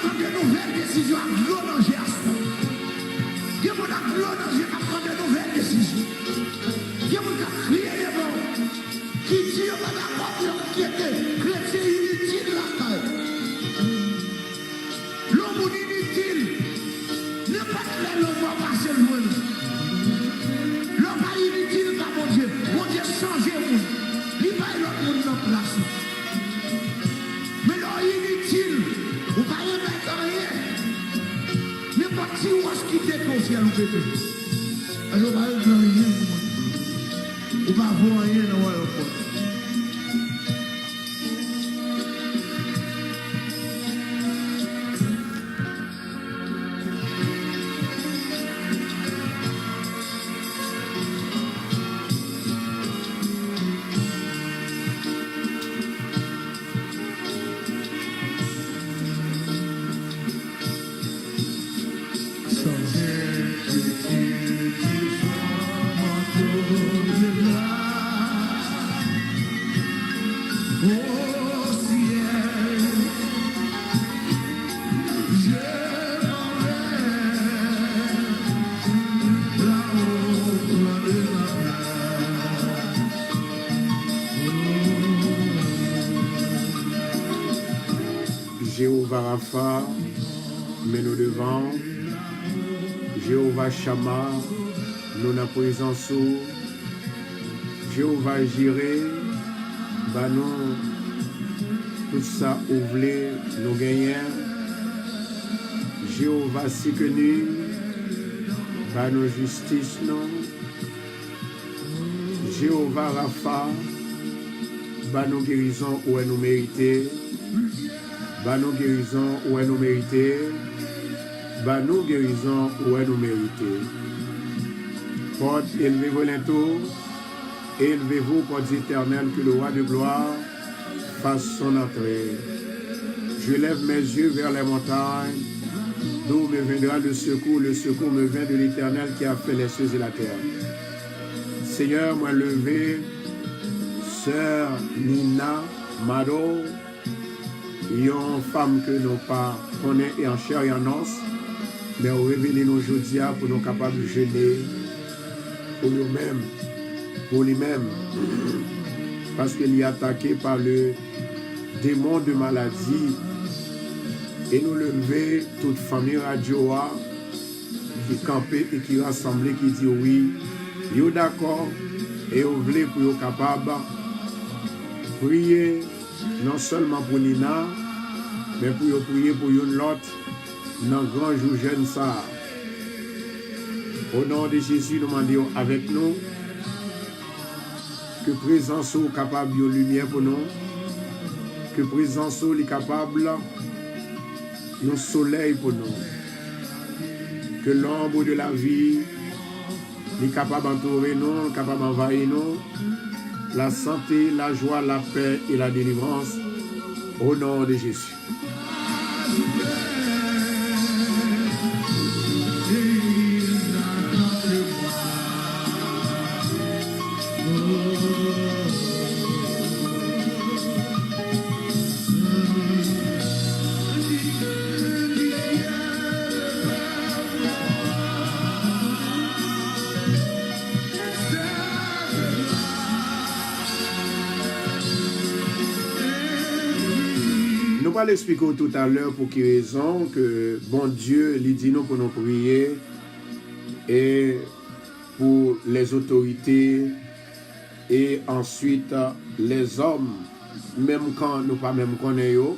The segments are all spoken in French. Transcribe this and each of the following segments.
prendre de nouvelles décisions à gros danger à soi. Il y a mon à gros danger à prendre de nouvelles décisions. Il y a mon à crier les mots. Qui dit on va d'accord qui était chrétien inutile là-bas. L'homme inutile. Ne pas que l'homme va passer loin. L'homme pas inutile par mon Dieu. Mon Dieu change le monde. Il va l'autre monde en place. Mais l'homme inutile, vous ne pouvez pas mettre rien. N'importe qui ou ce qui déclenche à l'OPP. Alors, vous ne pouvez pas rien. Vous ne pouvez pas voir rien dans l'aéroport. Jéhovah Rapha, mais nous devant, Jéhovah Shammah, nous en présence, Jéhovah Jireh, bah nous, tout ça ouvrez, nous gagnons, Jéhovah Sikenu, bah nous justice, nous, Jéhovah Rapha, bah nous guérison où nous méritons. Bah nous guérison où nous méritons. Bah nous guérison où nous méritons. Porte, élevez-vous l'entour. Élevez-vous, porte éternelle, que le roi de gloire fasse son entrée. Je lève mes yeux vers les montagnes, d'où me viendra le secours. Le secours me vient de l'Éternel qui a fait les cieux et la terre. Seigneur, moi levé, sœur Nina Mado, une femme que nous pas connaît et en chair et en os, mais on révèle nos aujourd'hui pour nous capables de jeûner pour nous-mêmes, pour lui-même, parce qu'il est attaqué par le démon de maladie. Et nous lever toute famille radio qui campait et qui rassemblait, qui dit oui, yo d'accord, et vous voulez pour vous capable prier non seulement pour Nina, mais pour prier pour une autre dans le grand jour jeune ça. Au nom de Jésus, nous demandons avec nous que présence soit capable de lumière pour nous, que présence soit capable de soleil pour nous, que l'ombre de la vie est capable d'entourer nous, capable d'envahir nous, la santé, la joie, la paix et la délivrance au nom de Jésus. Nous allons expliquer tout à l'heure pour quelle raison que bon Dieu lui dit nous pour nous prier et pour les autorités et ensuite les hommes, même quand nous pas même connaissons,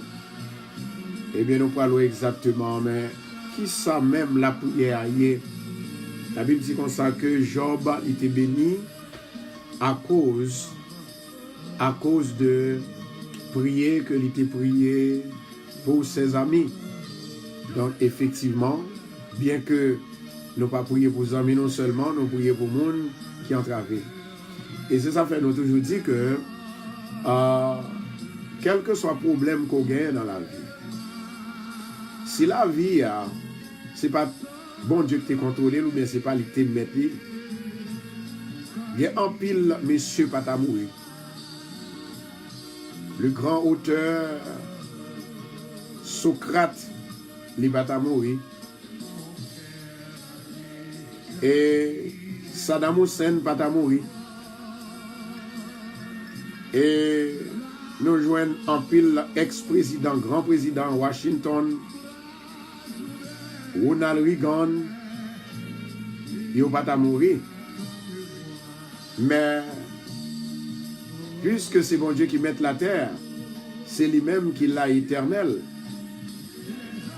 eh bien nous parlons exactement, mais qui ça même la prière hier? La Bible dit comme ça que Job était béni à cause de prier que il était prié pour ses amis. Donc effectivement, bien que nous pas prier pour les amis non seulement, nous prions pour le monde qui en travaille. Et c'est ça fait nous toujours dit que quel que soit le problème qu'on gagne dans la vie, si la vie c'est pas bon Dieu qui te contrôle ou bien c'est pas lui qui te met, il y a un pile monsieur pas ta mourir. Le grand auteur Socrate il va mourir. Et Saddam Hussein va mourir. Et nous joignons en pile ex-président, grand président Washington, Ronald Reagan, il va pas mourir. Mais puisque c'est bon Dieu qui met la terre, c'est lui-même qui l'a éternel.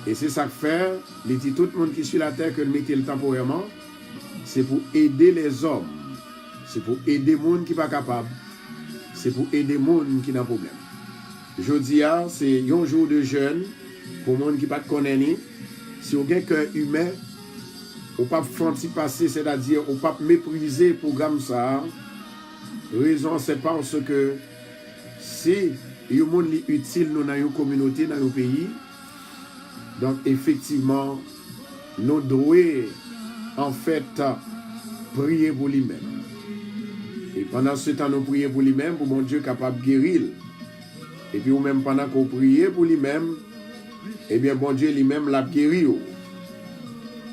Et c'est ça que fait, il dit tout le monde qui suit la terre que nous mettons temporairement, c'est pour aider les hommes, c'est pour aider les gens qui ne sont pas capables, c'est pour aider les gens qui n'ont pas de problème. Jeudi, c'est un jour de jeûne pour les gens qui ne connaissent pas. Si vous avez un cœur humain, vous ne pouvez pas passer, c'est-à-dire vous ne pouvez pas mépriser le programme ça. Raison, c'est parce que si il y a des gens utiles dans une communauté, dans un pays, donc effectivement, nous devons en fait prier pour lui-même. Et pendant ce temps, nous prions pour lui-même, pour mon Dieu capable de guérir. Et puis, ou même pendant qu'on prie pour lui-même, eh bien, bon Dieu lui-même l'a guéri.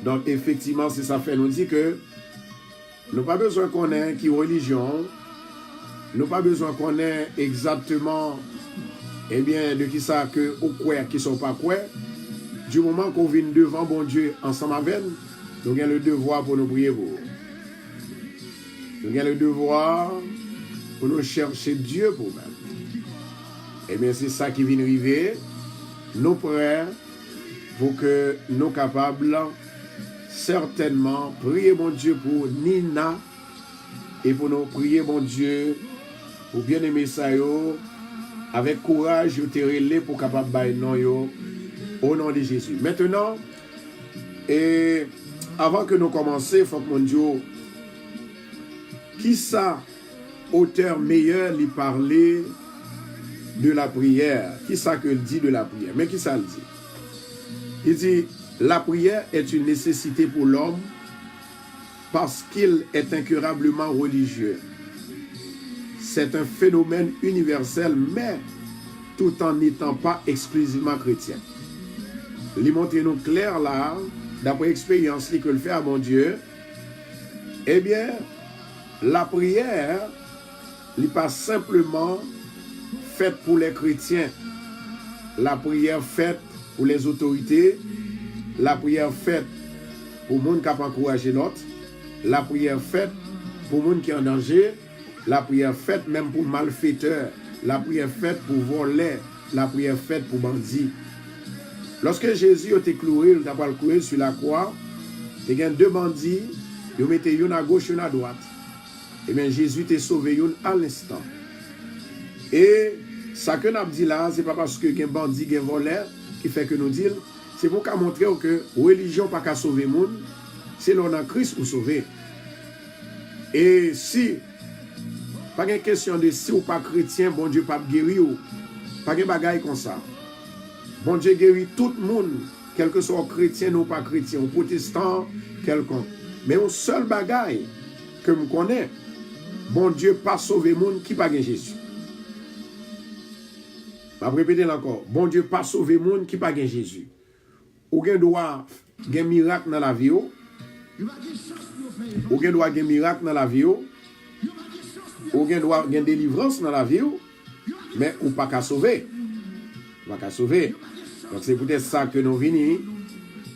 Donc, effectivement, c'est ça fait nous dit que nous n'avons pas besoin qu'on ait qui religion, nous n'avons pas besoin qu'on ait exactement, eh bien, de qui ça que au quoi, qui ne sont pas quoi. Du moment qu'on vient devant bon Dieu ensemble avec nous avons le devoir pour nous prier pour. Nous avons le devoir pour nous chercher Dieu pour nous. Eh bien, c'est ça qui vient arriver. Nous prêts pour que nous capables certainement prier mon Dieu pour Nina et pour nous prier mon Dieu pour bien aimer ça avec courage et terrelé pour capable bailler non yo au nom de Jésus. Maintenant, et avant que nous commencions, il faut que mon Dieu, qui ça, auteur meilleur, lui parler de la prière. Qui ça que dit de la prière? Mais qui ça le dit? Il dit, la prière est une nécessité pour l'homme parce qu'il est incurablement religieux. C'est un phénomène universel, mais tout en n'étant pas exclusivement chrétien. Il montre nous clair là, d'après l'expérience que le fait à mon Dieu, eh bien, la prière n'est pas simplement faite pour les chrétiens, la prière faite pour les autorités, la prière faite pour les gens qui ont encouragé l'autre, la prière faite pour les gens qui sont en danger, la prière faite même pour malfaiteurs, la prière faite pour voler, la prière faite pour bandits. Lorsque Jésus a été cloué, il a pas cloué sur la croix, il y a deux bandits, ils mettaient une à gauche, une à droite. Et bien Jésus t'a sauvé une à l'instant. Et ça que nous avons dit là, ce n'est pas parce que y a un bandit, un voleur qui fait que nous disons, c'est pour montrer que la religion n'a pas sauver le monde, c'est l'on a Christ pour sauver. Et si, pas une question de si ou pas chrétien, bon Dieu pas guérir, pas de bagaille comme ça. Bon Dieu guérit tout le monde, quel que soit chrétien ou pas chrétien, ou protestant, quelconque. Mais un seul bagaille que je connais, bon Dieu pas sauver le monde qui pas Jésus. Je vais répéter encore. Bon Dieu pas sauver le monde qui pas Jésus. Ou gen doit gen miracle dans la vie. Ou gen doit gen miracle dans la vie. Ou gen doit gen délivrance dans la vie. Mais ou pas qu'à sauver. Pas qu'à sauver. Donc c'est peut-être ça que nous venons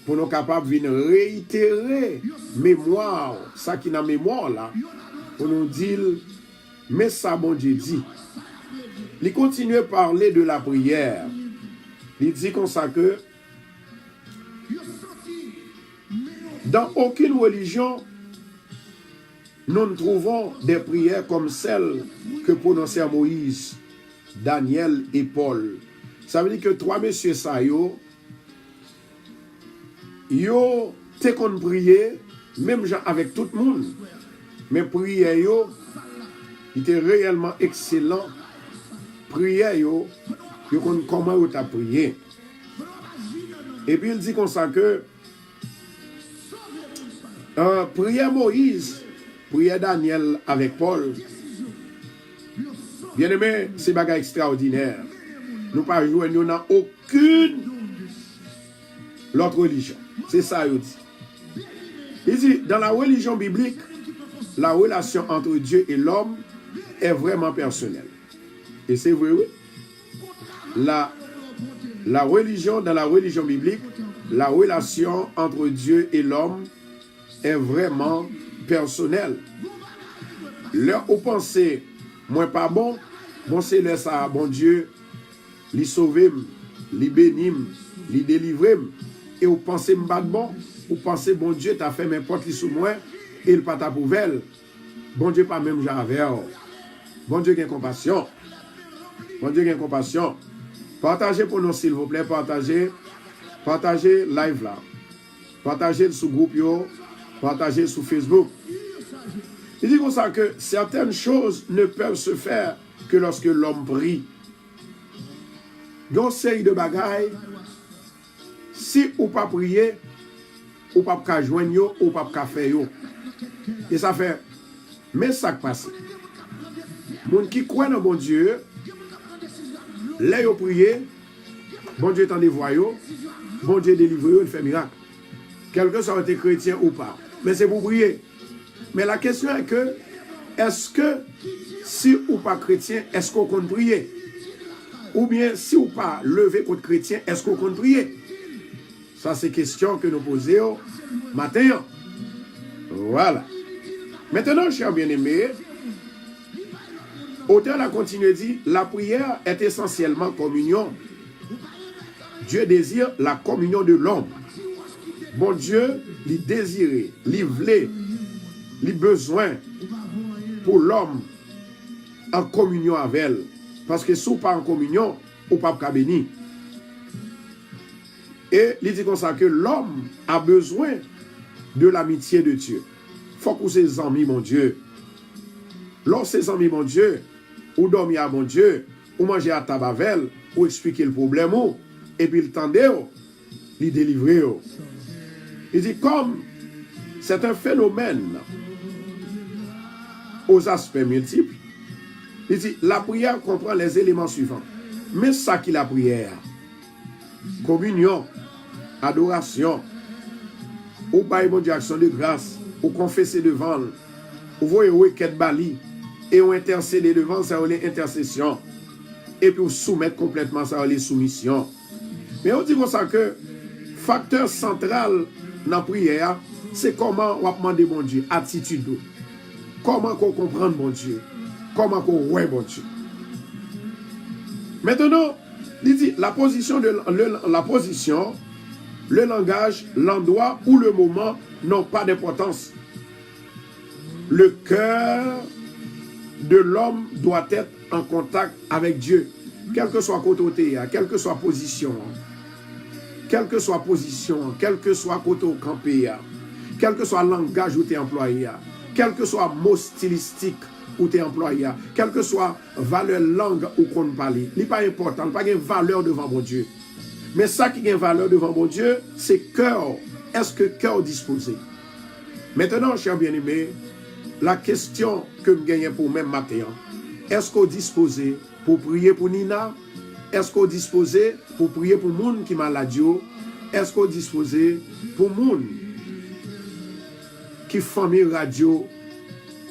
pour nous capables de réitérer mémoire, ça qui est dans mémoire là, pour nous dire, mais ça bon Dieu dit. Il continue à parler de la prière. Il dit comme ça que dans aucune religion, nous ne trouvons des prières comme celles que prononçaient Moïse, Daniel et Paul. Ça veut dire que trois messieurs ça yo te qu'on prier même gens avec tout le monde. Mais prière yo était réellement excellent. Prière yo comment yo t'a prié. Et puis il dit comme ça que prière Moïse, prière Daniel avec Paul. Bien aimé, c'est bagage extraordinaire. Nous ne pouvons pas jouer dans aucune l'autre religion. C'est ça, il dit. Il dit, dans la religion biblique, la relation entre Dieu et l'homme est vraiment personnelle. Et c'est vrai, oui. La religion, dans la religion biblique, la relation entre Dieu et l'homme est vraiment personnelle. Là où pensez, moi pas bon, bon c'est le ça, bon Dieu, li sauver, li bénir, li délivrer, et vous pensez m'pas bon, vous pensez bon Dieu t'a fait n'importe qui sous moi, et il pas ta pouvelle. Bon Dieu pas même j'avais. Bon Dieu qui compassion. Bon Dieu qui compassion. Partagez pour nous s'il vous plaît, partagez live là. Partagez sur groupe yo, partagez sur Facebook. Il dit comme ça que certaines choses ne peuvent se faire que lorsque l'homme prie. Donc, série de bagailles, si ou pas prier, ou pas joindre, ou pas faire. Et ça fait, mais ça passe. Moun qui croit dans bon Dieu, là yo prier, bon Dieu t'en dévoie, bon Dieu délivre, il fait miracle. Quel que soit été chrétien ou pas. Mais c'est pour prier. Mais la question est que, est-ce que, si ou pas chrétien, est-ce qu'on compte prier? Ou bien, si ou pas levé contre chrétien, est-ce qu'on compte prier? Ça, c'est question que nous posons matin. Voilà. Maintenant, chers bien-aimés, auteur a continué dit, la prière est essentiellement communion. Dieu désire la communion de l'homme. Bon Dieu, il désire, il voulait, il besoin pour l'homme en communion avec elle. Parce que si vous pas en communion, vous pas béni. Et il dit comme ça que l'homme a besoin de l'amitié de Dieu. Il faut que ses amis, mon Dieu. Lorsque ses amis, mon Dieu, ou dormir à mon Dieu, ou manger à tabavel, ou expliquer le problème, et puis il tendait, il délivrer. Il dit comme c'est un phénomène aux aspects multiples, il dit la prière comprend les éléments suivants. Mais ça qui la prière, communion, adoration, ou bail mon Dieu action de grâce, ou confesser devant, ou voyez requête bali, et ou intercéder devant, ça ou les intercessions, et puis ou soumettre complètement, ça ou les soumissions. Mais on dit comme ça que facteur central dans la prière, c'est comment on demander bon Dieu, attitude. Comment qu'on comprend bon Dieu. Comment qu'on voit bon Dieu. Maintenant, il dit la position, le langage, l'endroit ou le moment n'ont pas d'importance. Le cœur de l'homme doit être en contact avec Dieu. Quel que soit côté, quelle que soit position. Quelle que soit position, quel que soit côté au campé, quel que soit langage où tu es employé, quel que soit mot stylistique où tu es employé, quelle que soit valeur langue où qu'on parle, il n'est pas important, il n'y a pas de valeur devant mon Dieu. Mais ça qui a une valeur devant mon Dieu, c'est cœur. Est-ce que cœur disposé? Maintenant, chers bien-aimés, la question que je gagne pour même matin, est-ce qu'on disposé pour prier pour Nina? Est-ce qu'on disposé pour prier pour moun qui malade? Est-ce qu'on disposé pour moun qui famille radio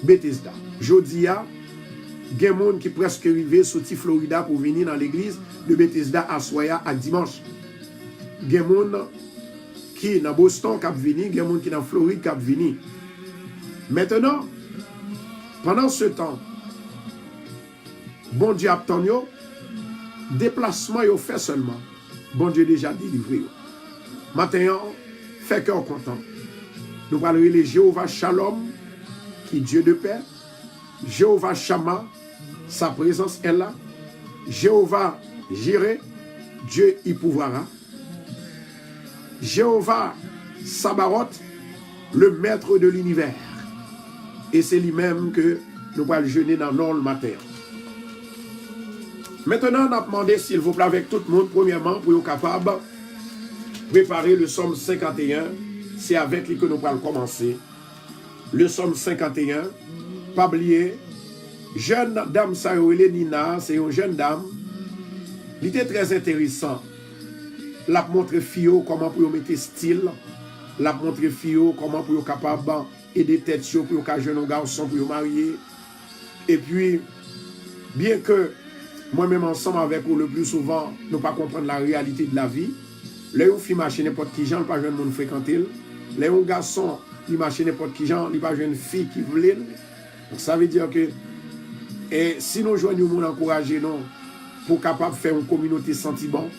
Bethesda? Jodia, il y a des gens qui presque arrivé sorti Florida pour venir dans l'église de Bethesda à Soya à dimanche. Il y a des gens qui dans Boston qui viennent, il y a des gens qui dans Floride qui viennent. Maintenant, pendant ce temps, bon Dieu a tenu, déplacement yo fait seulement. Bon Dieu déjà délivré. Maintenant, fait cœur content. Nous parlerons de Jéhovah Shalom, qui est Dieu de paix. Jéhovah Shammah, sa présence est là. Jéhovah Jireh, Dieu y pouvoira. Jéhovah Sabaoth, le maître de l'univers. Et c'est lui-même que nous allons jeûner dans le matin. Maintenant, on a demandé, s'il vous plaît, avec tout le monde, premièrement, pour être capable de préparer le psaume 51. C'est avec lui que nous allons commencer. Le psaume 51. Pas oublier, jeune dame Sayoele Nina, c'est une jeune dame. Il était très intéressant. l'a montré fio comment pour mettre style, l'a montré fio comment pour capable aider tête pour qu'un jeune garçon pour marier. Et puis bien que moi-même ensemble avec vous le plus souvent, nous pas comprendre la réalité de la vie. Là où fille marche n'importe qui gens, pas jeune monde fréquenter. Là où garçon, il marche n'importe qui gens, il pas jeune fille qui voulait. Donc ça veut dire que et si nous joignons nous encourager non pour capable faire une communauté sentiment,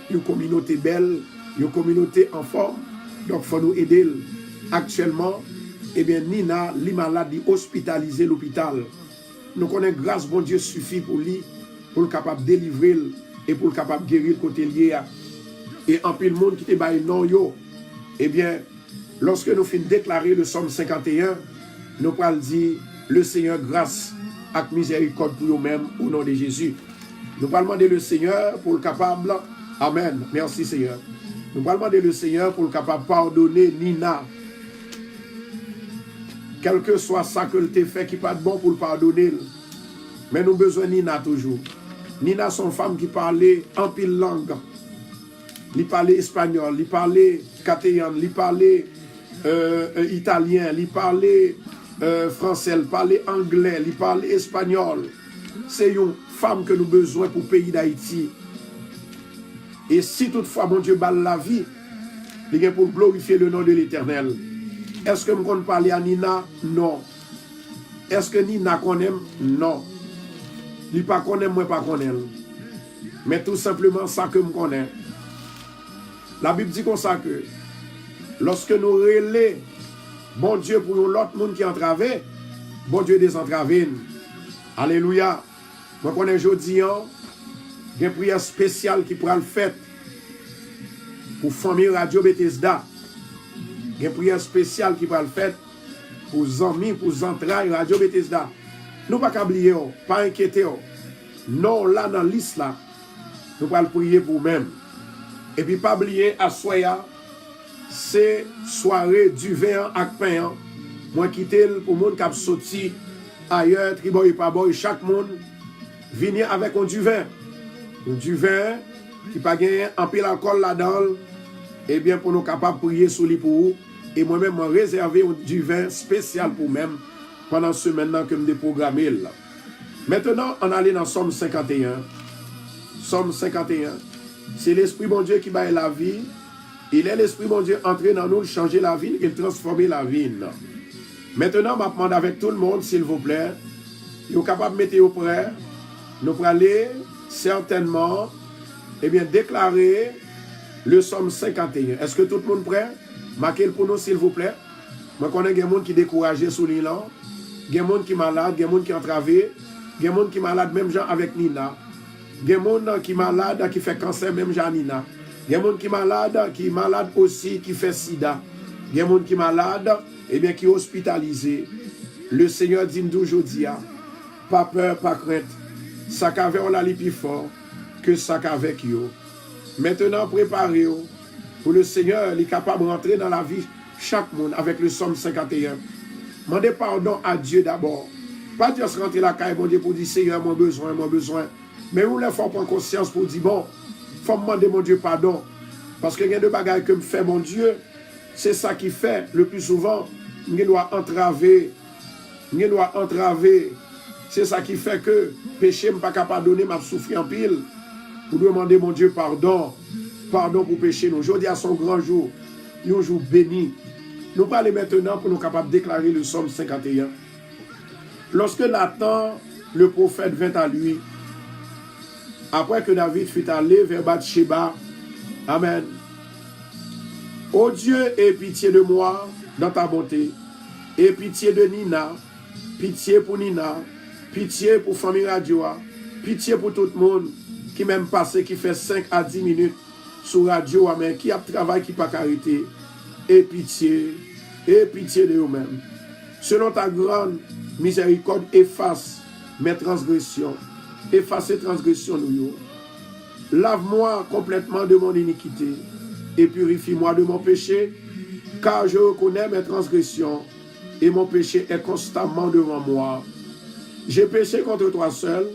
une communauté belle, une communauté en forme. Donc faut nous aider. Actuellement, eh bien Nina, li malade, hospitalisé l'hôpital. Nous connaissons grâce bon Dieu suffit pour lui pour le capable délivrer et pour le capable guérir le côté lié. Et en plus le monde qui te baille non yo, eh bien, lorsque nous finissons déclarer le psaume 51, nous allons dire le Seigneur grâce et miséricorde pour nous-mêmes au nom de Jésus. Nous allons demander le Seigneur pour le capable, amen, merci Seigneur. Nous allons demander le Seigneur pour le capable pardonner Nina. Quel que soit ça que tu fait qui pas de bon pour le pardonner. Mais nous avons besoin de Nina toujours. Nina, son femme qui parlait en pile langue. Il parlait espagnol, il parlait catalan, il parlait italien, il parlait français, il parlait anglais, il parlait espagnol. C'est une femme que nous avons besoin pour le pays d'Haïti. Et si toutefois, mon Dieu, balle la vie, il est pour glorifier le nom de l'Éternel. Est-ce que je peux parler à Nina? Non. Est-ce que Nina connaît? Non. Il pas connaît, moi pas connaît. Mais tout simplement ça que je connais. La Bible dit comme ça que lorsque nous relais bon Dieu pour l'autre monde qui entravé, bon Dieu désentravé. Alléluia. Moi connais aujourd'hui, il y a une prière spéciale qui pourra le faire pour famille Radio Bethesda. Il y a une prière spéciale qui pourra le faire pour amis, pour entrailles Radio Bethesda. Nous pas oublier, pas inquiéter. Non, là dans la liste là, nous allons prier pour nous-mêmes. Et puis pas oublier à soya, c'est soirée du vin avec pain. Moi quitter pour monde qui a sorti ailleurs, triboy pas boy, chaque monde venir avec un du vin. Un du vin qui pas gagné un pile alcool là-dedans. Et bien pour nous capables de prier sur lui pour vous. Et moi-même réserver du vin spécial pour même pendant ce maintenant que je me déprogrammé là. Maintenant, on allait dans Somme 51. Somme 51. C'est l'Esprit bon Dieu qui baille la vie. Il est l'Esprit bon Dieu entré dans nous, changer la vie et transformer la vie. Maintenant, je demande avec tout le monde, s'il vous plaît, vous êtes capable de mettre au prêt. Nous allons aller certainement déclarer le Somme 51. Est-ce que tout le monde est prêt? Marquez-le pour nous, s'il vous plaît. Je connais des gens qui sont découragés sous l'île. Il y a des gens qui sont malades, il y a des gens qui sont entravés. Il y a des gens qui sont malades, même gens avec Nina. Il y a des gens qui sont malades, qui font cancer, même gens Nina. Il y a des gens qui sont malades aussi, qui font sida. Il y a des gens qui sont malades, qui sont hospitalisés. Le Seigneur dit aujourd'hui, pas peur, pas crainte. Ça qu'avec on l'a plus fort que ça qu'avec eux. Maintenant, préparez-vous. Pour le Seigneur, il est capable de rentrer dans la vie chaque monde avec le Somme 51. Demandez pardon à Dieu d'abord. Pas dire se rentrer la caille, mon Dieu, pour dire Seigneur, mon besoin. Mais vous il faut prendre conscience pour dire bon, il faut me demander mon Dieu pardon. Parce qu'il y a des bagailles que me fait mon Dieu. C'est ça qui fait le plus souvent, il doit entraver. C'est ça qui fait que péché ne pas capable de donner, m'a souffrir en pile. Pour demander mon Dieu pardon. Pardon pour pécher nous. Aujourd'hui à son grand jour, un jour béni. Nous parlons maintenant pour nous capables de déclarer le Somme 51. Lorsque Nathan, le prophète, vint à lui, après que David fut allé vers Bathsheba, amen. Ô Dieu, aie pitié de moi dans ta bonté, aie pitié de Nina, pitié pour Nina, pitié pour famille Radio, pitié pour tout le monde qui même passé, qui fait 5 à 10 minutes sur radio, amen, qui a travail qui pas arrêté, et pitié de vous-même. Selon ta grande miséricorde, efface mes transgressions, efface les transgressions nous. Lave-moi complètement de mon iniquité et purifie-moi de mon péché, car je reconnais mes transgressions et mon péché est constamment devant moi. J'ai péché contre toi seul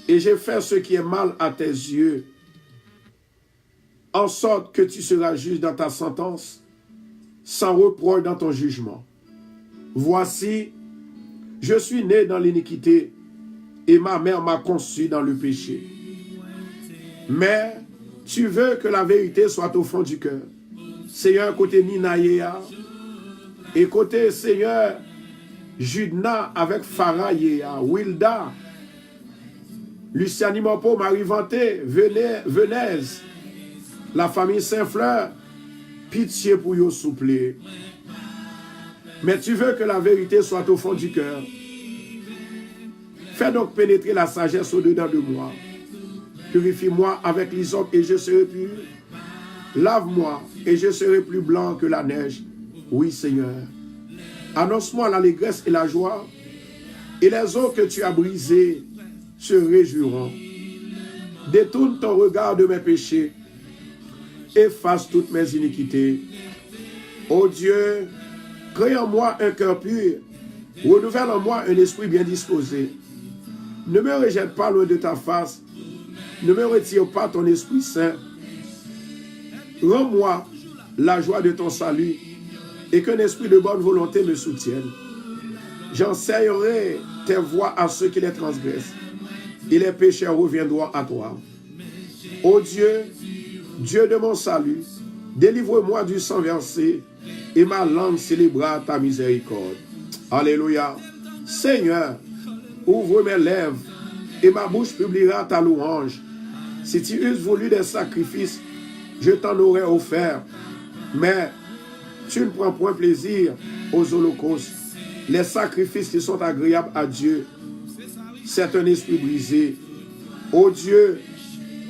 et j'ai fait ce qui est mal à tes yeux. en sorte que tu seras juste dans ta sentence, sans reproche dans ton jugement. Voici, je suis né dans l'iniquité, et ma mère m'a conçu dans le péché. Mais tu veux que la vérité soit au fond du cœur. Seigneur, côté Ninaïa, et côté Seigneur, Judna avec Farah Yéa, Wilda, Luciani Mopo, Marie Vanté, Venez, la famille Saint-Fleur, pitié pour yo souple. Mais tu veux que la vérité soit au fond du cœur. Fais donc pénétrer la sagesse au-dedans de moi. Purifie-moi avec l'hysope et je serai pur. Lave-moi et je serai plus blanc que la neige. Oui, Seigneur. Annonce-moi l'allégresse et la joie, et les eaux que tu as brisées se réjouiront. Détourne ton regard de mes péchés, efface toutes mes iniquités. Ô Dieu, crée en moi un cœur pur, renouvelle en moi un esprit bien disposé. Ne me rejette pas loin de ta face, ne me retire pas ton Esprit Saint. Rends-moi la joie de ton salut et qu'un esprit de bonne volonté me soutienne. J'enseignerai tes voies à ceux qui les transgressent, et les pécheurs reviendront à toi. Ô Dieu, Dieu de mon salut, délivre-moi du sang versé, et ma langue célébrera ta miséricorde. Alléluia. Seigneur, ouvre mes lèvres, et ma bouche publiera ta louange. Si tu eusses voulu des sacrifices, je t'en aurais offert, mais tu ne prends point plaisir aux holocaustes. Les sacrifices qui sont agréables à Dieu, c'est un esprit brisé. Ô Dieu,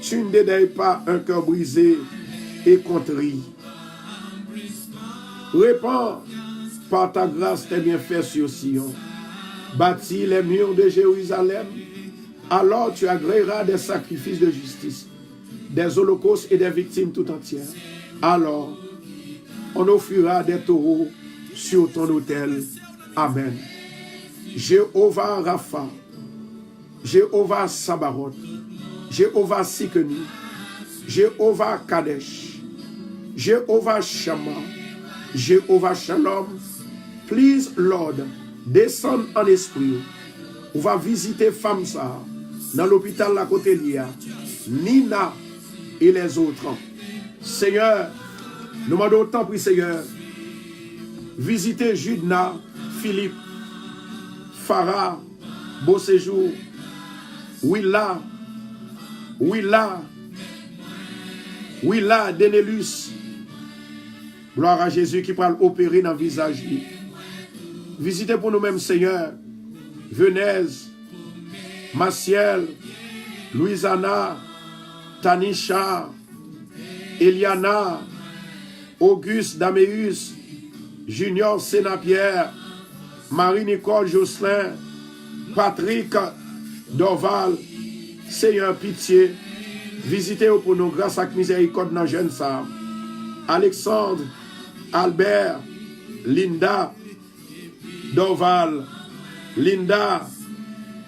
tu ne dédaignes pas un cœur brisé et contrit. Répands par ta grâce tes bienfaits sur Sion. Bâtis les murs de Jérusalem. Alors tu agréeras des sacrifices de justice, des holocaustes et des victimes tout entières. Alors on offrira des taureaux sur ton autel. Amen. Jéhovah Rapha, Jéhovah Sabaoth, Jéhovah Sikeni, Jéhovah Kadesh, Jéhovah Shammah, Jéhovah Shalom. Please, Lord, descend en esprit. On va visiter Famsa dans l'hôpital La Côté-Lia, Nina et les autres. Seigneur, nous demandons autant, puis Seigneur, visitez Judna, Philippe, Farah, Beau Séjour, Willa, Denelus. Gloire à Jésus qui parle opérer dans le visage. Visitez pour nous-mêmes, Seigneur, Venez, Maciel, Louisana, Tanisha, Eliana, Auguste Daméus, Junior Sénapierre, Marie-Nicole Jocelyn, Patrick Dorval. Seigneur, pitié, visitez-vous pour nous grâce à miséricorde dans jeune ça. Alexandre, Albert, Linda, Dorval, Linda,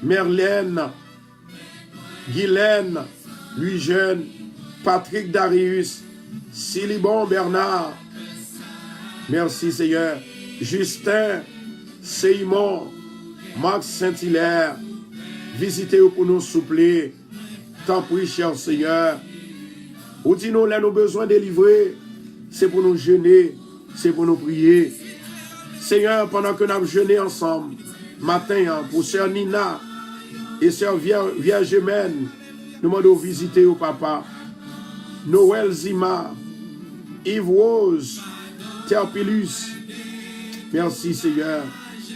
Merlène, Guylaine, Louis Jeune, Patrick Darius, Silibon Bernard. Merci Seigneur. Justin, Simon, Max Saint-Hilaire. Visitez-vous pour nous soupler. Tant pis, cher Seigneur. Ou dis-nous, là, nous besoin de livrer. C'est pour nous jeûner. C'est pour nous prier. Seigneur, pendant que nous avons jeûné ensemble, matin, pour sœur Nina et sœur Vierge Germaine, nous demandons visiter au papa. Noël Zima, Yves Rose, Therpilus. Merci Seigneur.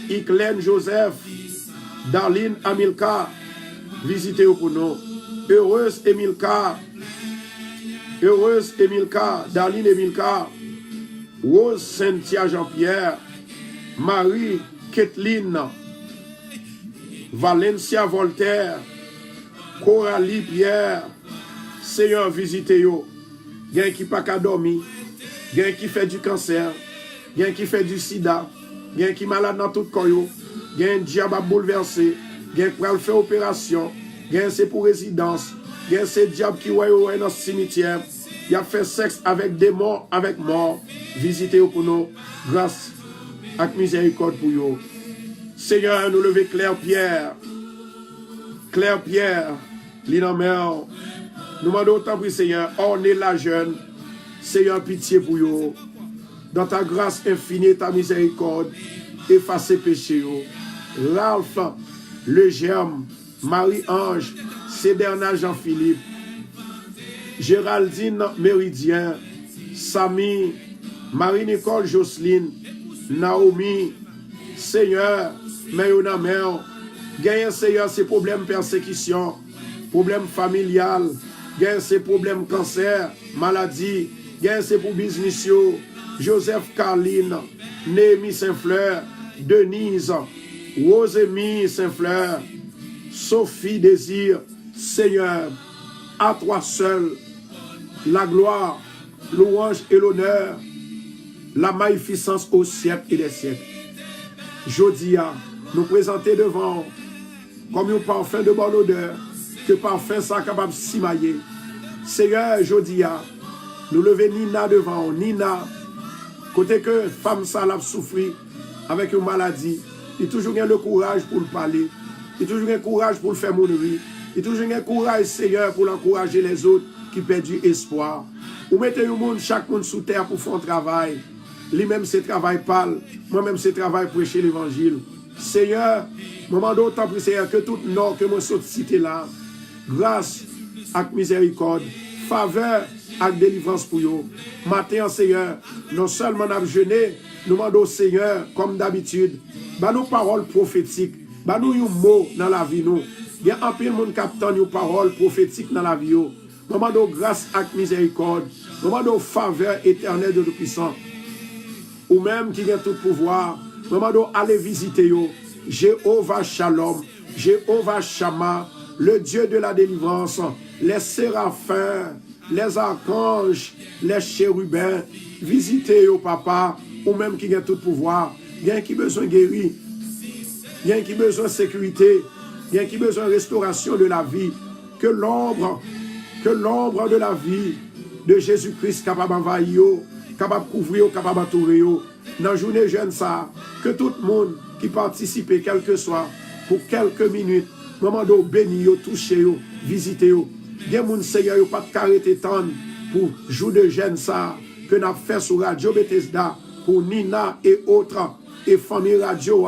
Iclène Joseph, Darlene Amilka, visitez-vous pour nous. Heureuse Emilka, Darlene Emilka, Rose Cynthia Jean-Pierre, Marie Kathleen, Valencia Voltaire, Coralie Pierre. Seigneur, visitez-vous. Il y a qui pas qu'à dormir, il y a qui fait du cancer, il y a qui fait du sida, il y a qui malade dans tout le corps, il y a un diable à bouleverser, il y a qui va faire opération, il y a c'est pour résidence, il y a ces diables qui voient dans le cimetière. il a fait sexe avec des morts, avec mort. Visitez-vous pour nous, grâce et miséricorde pour vous. Seigneur, nous levons Claire Pierre, l'inamère. Nous demandons autant pour Seigneur, ornez la jeune. Seigneur, pitié pour vous. Dans ta grâce infinie, ta miséricorde, effacez péché. Ralph, le germe, Marie-Ange, Céderna Jean-Philippe, Géraldine Méridien, Samy, Marie-Nicole Jocelyne, Naomi, Seigneur, Mayona Mère, gagne Seigneur ces problèmes persécution, problèmes familial, gagne ces problèmes cancer, maladie, gagne ces pour business, Joseph Carline, Néhémie Saint-Fleur, Denise, Rosemie Saint-Fleur, Sophie Désir, Seigneur, à toi seul, la gloire, louange et l'honneur, la magnificence au siècle et des siècles. Jodia, nous présenter devant comme un parfum de bonne odeur, que parfum ça capable de s'imailler. Seigneur, Jodia, nous lever Nina devant, Nina, côté que femme ça l'a souffri avec une maladie, il toujours a le courage pour le parler, il toujours a le courage pour le faire mourir, il toujours a le courage, Seigneur, pour encourager les autres qui perdent du espoir. Ou mettez le monde, chaque monde sous terre pour faire un travail. Lui-même, c'est travail pâle. Moi-même, c'est travail prêcher l'évangile. Seigneur, moment d'autant plus, Seigneur, que tout nom que moi saute cité là, grâce et miséricorde, faveur et délivrance pour vous. Matin, Seigneur, non seulement nous avons jeûné, nous demandons, Seigneur, comme d'habitude, bah nos paroles prophétiques, bah nous un mot dans la vie, nous. Il y a un peu de monde qui attend nos paroles prophétiques dans la vie. Nous demandons grâce et miséricorde, nous demandons faveur éternelle de Tout-Puissant. Ou même qui a tout pouvoir, nous demandons aller visiter Jéhovah Shalom, Jéhovah Shammah, le Dieu de la délivrance, les séraphins, les archanges, les chérubins, visitez papa, ou même qui a tout pouvoir, bien qui besoin de guérir, bien qui besoin de sécurité, bien qui besoin de restauration de la vie, que l'ombre de la vie de Jésus-Christ capable d'envahir, capable de couvrir, capable d'entourer. Dans la journée jeune ça, que tout le monde qui participe, quel que soit, pour quelques minutes, moment de bénir, toucher, visiter. Il y a des Seigneur, pas de caractère pour jour de jeune ça, que nous avons fait sur Radio Bethesda, pour Nina et autres, et famille radio,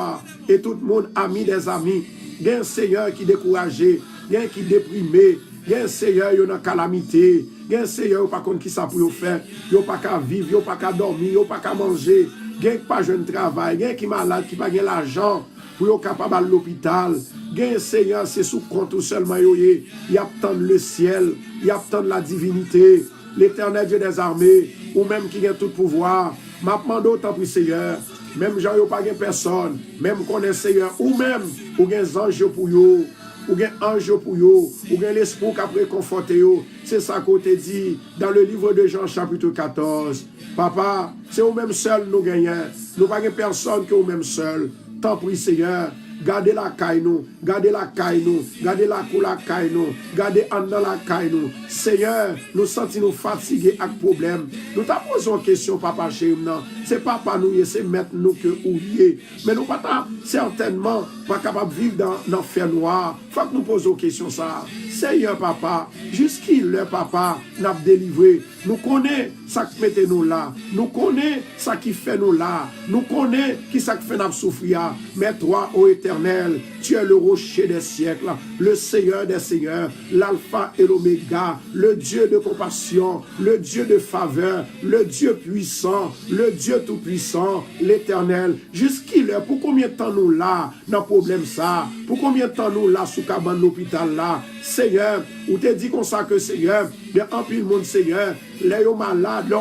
et tout le monde, amis des amis. Il y a un Seigneur qui est découragé, il y a un qui est déprimé, il y a un Seigneur qui est en calamité, il y a un Seigneur qui n'a pas qui ça pour faire, il n'a pas qu'à vivre, il n'a pas qu'à dormir, il n'a pas qu'à manger, il n'y a pas de travail, il y a un qui est malade, qui n'a pas l'argent pour être capable à l'hôpital. Il y a un Seigneur, c'est sous compte seulement, il y a tant le ciel, il y a tant la divinité, l'éternel Dieu des armées, ou même qui a tout pouvoir. M'a demandé autant pour Seigneur, même j'en ai pas personne, même qu'on est Seigneur, ou même, ou un ange pour vous, ou un ange pour vous, ou un l'esprit qui a réconforté vous. C'est ça qu'on te dit dans le livre de Jean chapitre 14. Papa, c'est vous-même seul nous gagnons. Nous pas personne que vous-même seul. Tant pis Seigneur, gardez la caille nous, gardez la caille nous, gardez la cour la caille nous, gardez en dans la caille nous. Seigneur, nous sentons fatigués avec problème. Nous t'avons posé une question, papa chez nous. C'est papa nous, c'est mettre nous que oublier. Mais nous pas certainement pas capable de vivre dans l'enfer noir. Faut que nous posions une question ça. Seigneur papa, jusqu'il le papa n'a délivré. Nous connaissons ça qui met nous là. Nous connaissons ça qui fait nous là. Nous connaissons qui ça qui fait nous souffrir. Mais toi, ô Éternel, tu es le rocher des siècles, le Seigneur des seigneurs, l'alpha et l'oméga, le Dieu de compassion, le Dieu de faveur, le Dieu puissant, le Dieu tout-puissant, l'Éternel. Jusqu'il est, pour combien de temps nous là, dans problème ça? Pour combien de temps nous là, sous cabane l'hôpital là? Seigneur, ou te dit comme ça que Seigneur, il y a un peu de monde Seigneur, les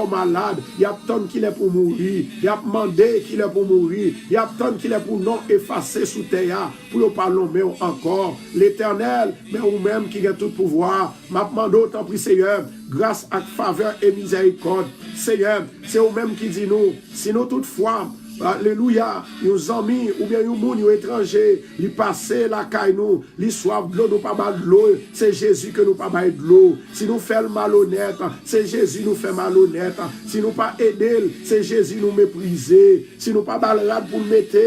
malades, il y a tant qu'il est pour mourir, il y a demandé qu'il est pour mourir, il y a tant qu'il est pour non effacer sous terre, pour ne pas l'homme encore. L'Éternel, mais ou même qui a tout pouvoir, m'a demandé autant pour Seigneur, grâce à faveur et miséricorde. Seigneur, c'est vous-même qui dit nous, si nous toutefois alléluia, nos amis, ou bien nos moun, nos étrangers, ils passent la caille nous, ils soivent de l'eau, nous pas mal de l'eau, c'est Jésus que nous pas mal de l'eau. Si nous faisons malhonnête, c'est Jésus nous fait malhonnête. Si nous pas aider, c'est Jésus nous mépriser. Si nous pas mal rade pour mettre,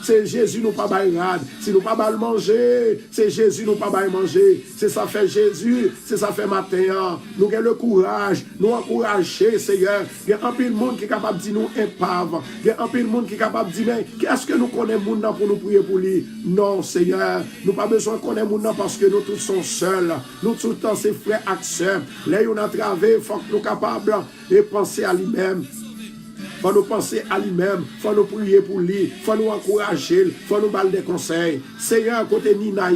c'est Jésus nous pas mal rade. Si nous pas mal manger, c'est Jésus nous pas mal manger. C'est ça fait Jésus, c'est ça fait matin. Nous avons le courage, nous encourager, Seigneur. Il y a un peu de monde qui est capable de dire nous épave. Il y a un peu de monde qui est capable de dire, mais qu'est-ce que nous connaissons monde pour nous prier pour lui? Non, Seigneur, nous pas besoin de connaître monde parce que nous tous sommes seuls. Nous tout le temps, c'est frères et sœurs. Là, on a travaillé, il faut que nous soyons capables de penser à lui-même. Il faut nous penser à lui-même, il faut nous prier pour lui, il faut nous encourager, il faut nous donner des conseils. Seigneur, côté Nina,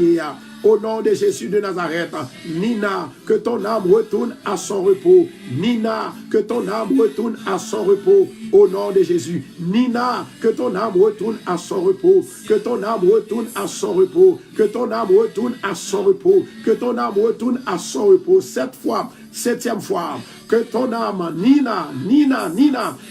au nom de Jésus de Nazareth, Nina, que ton âme retourne à son repos. Nina, que ton âme retourne à son repos. Au nom de Jésus. Nina, que ton âme retourne à son repos. Que ton âme retourne à son repos. Que ton âme retourne à son repos. Que ton âme retourne à son repos. 7 fois. 7e fois, que ton âme, Nina,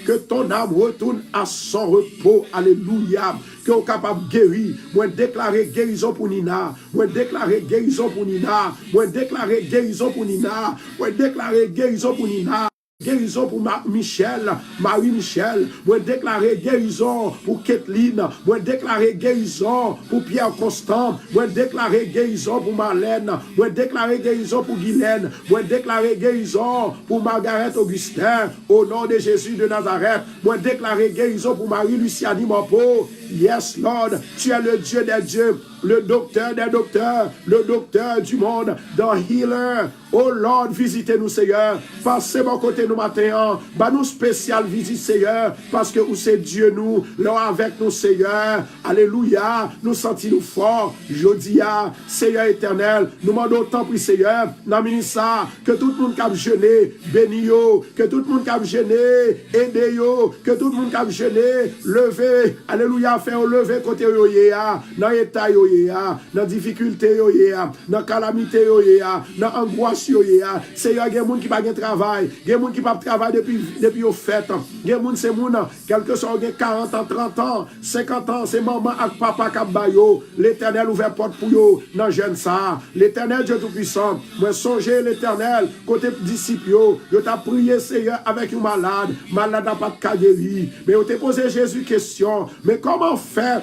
que ton âme retourne à son repos. Alléluia. Que vous capable de guérir. Moi, déclarer guérison pour Nina. Moi, déclarer guérison pour Nina. Moi, déclarer guérison pour Nina. Moi, déclarer guérison pour Nina. Guérison pour Marie-Michel. Moi, déclarer guérison pour Kathleen. Moi, déclarer guérison pour Pierre Constant. Moi, déclarer guérison pour Marlène. Moi, déclarer guérison pour Guylaine. Moi, déclarer guérison pour Margaret Augustin. Au nom de Jésus de Nazareth. Moi, déclarer guérison pour Marie-Luciani Mopo. Yes, Lord, tu es le Dieu des dieux, le docteur des docteurs, le docteur du monde, the healer. Oh Lord, visitez-nous, Seigneur. Passez mon côté nous matin. Bah nous spécial visite, Seigneur, parce que où c'est Dieu nous, là avec nous, Seigneur. Alléluia. Nous sentons-nous forts. Jodia, Seigneur éternel, nous demandons autant pour Seigneur. N'amène ça, que tout le monde qui jeûné, béni yo, que tout le monde qui jeûné, aidez yo, que tout le monde qui jeûné, levez. Alléluia. Faire lever côté yo ya, dans état yo ya, dans difficulté yo ya, dans calamité yo ya, dans angoisse yo ya. Seigneur, il y a des gens qui pas de travail, il y a des gens qui pas de travail depuis au fait. Il y a des gens c'est moun, quelque soit 40 ans, 30 ans, 50 ans, c'est maman et papa qui bayo. L'Éternel ouvert porte pour yo dans jeune ça. L'Éternel Dieu tout puissant. Moi songer l'Éternel côté disciple yo t'a prié Seigneur avec un malade n'a pas de cas guéri. Mais on t'a posé Jésus question, mais comment faire?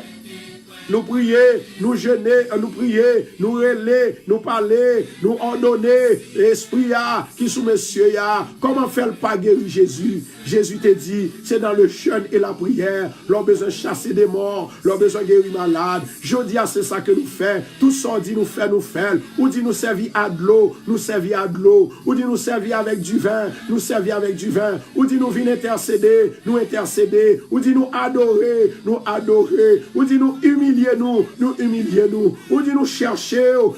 Nous prier, nous jeûner, nous prier, nous relayer, nous parler, nous ordonner, l'esprit qui sous monsieur ya. Comment faire pas guérir Jésus? Jésus te dit, c'est dans le jeûne et la prière, l'on besoin de chasser des morts, l'on besoin de guérir malade. Je dis, c'est ça que nous faisons. Tout ça dit nous faire, ou dit nous servir à de l'eau, nous servir à de l'eau, ou dit nous servir avec du vin, nous servir avec du vin, ou dit nous venir intercéder, ou dit nous adorer, ou dit nous humilier nous humilier nous, ou dit nous chercher au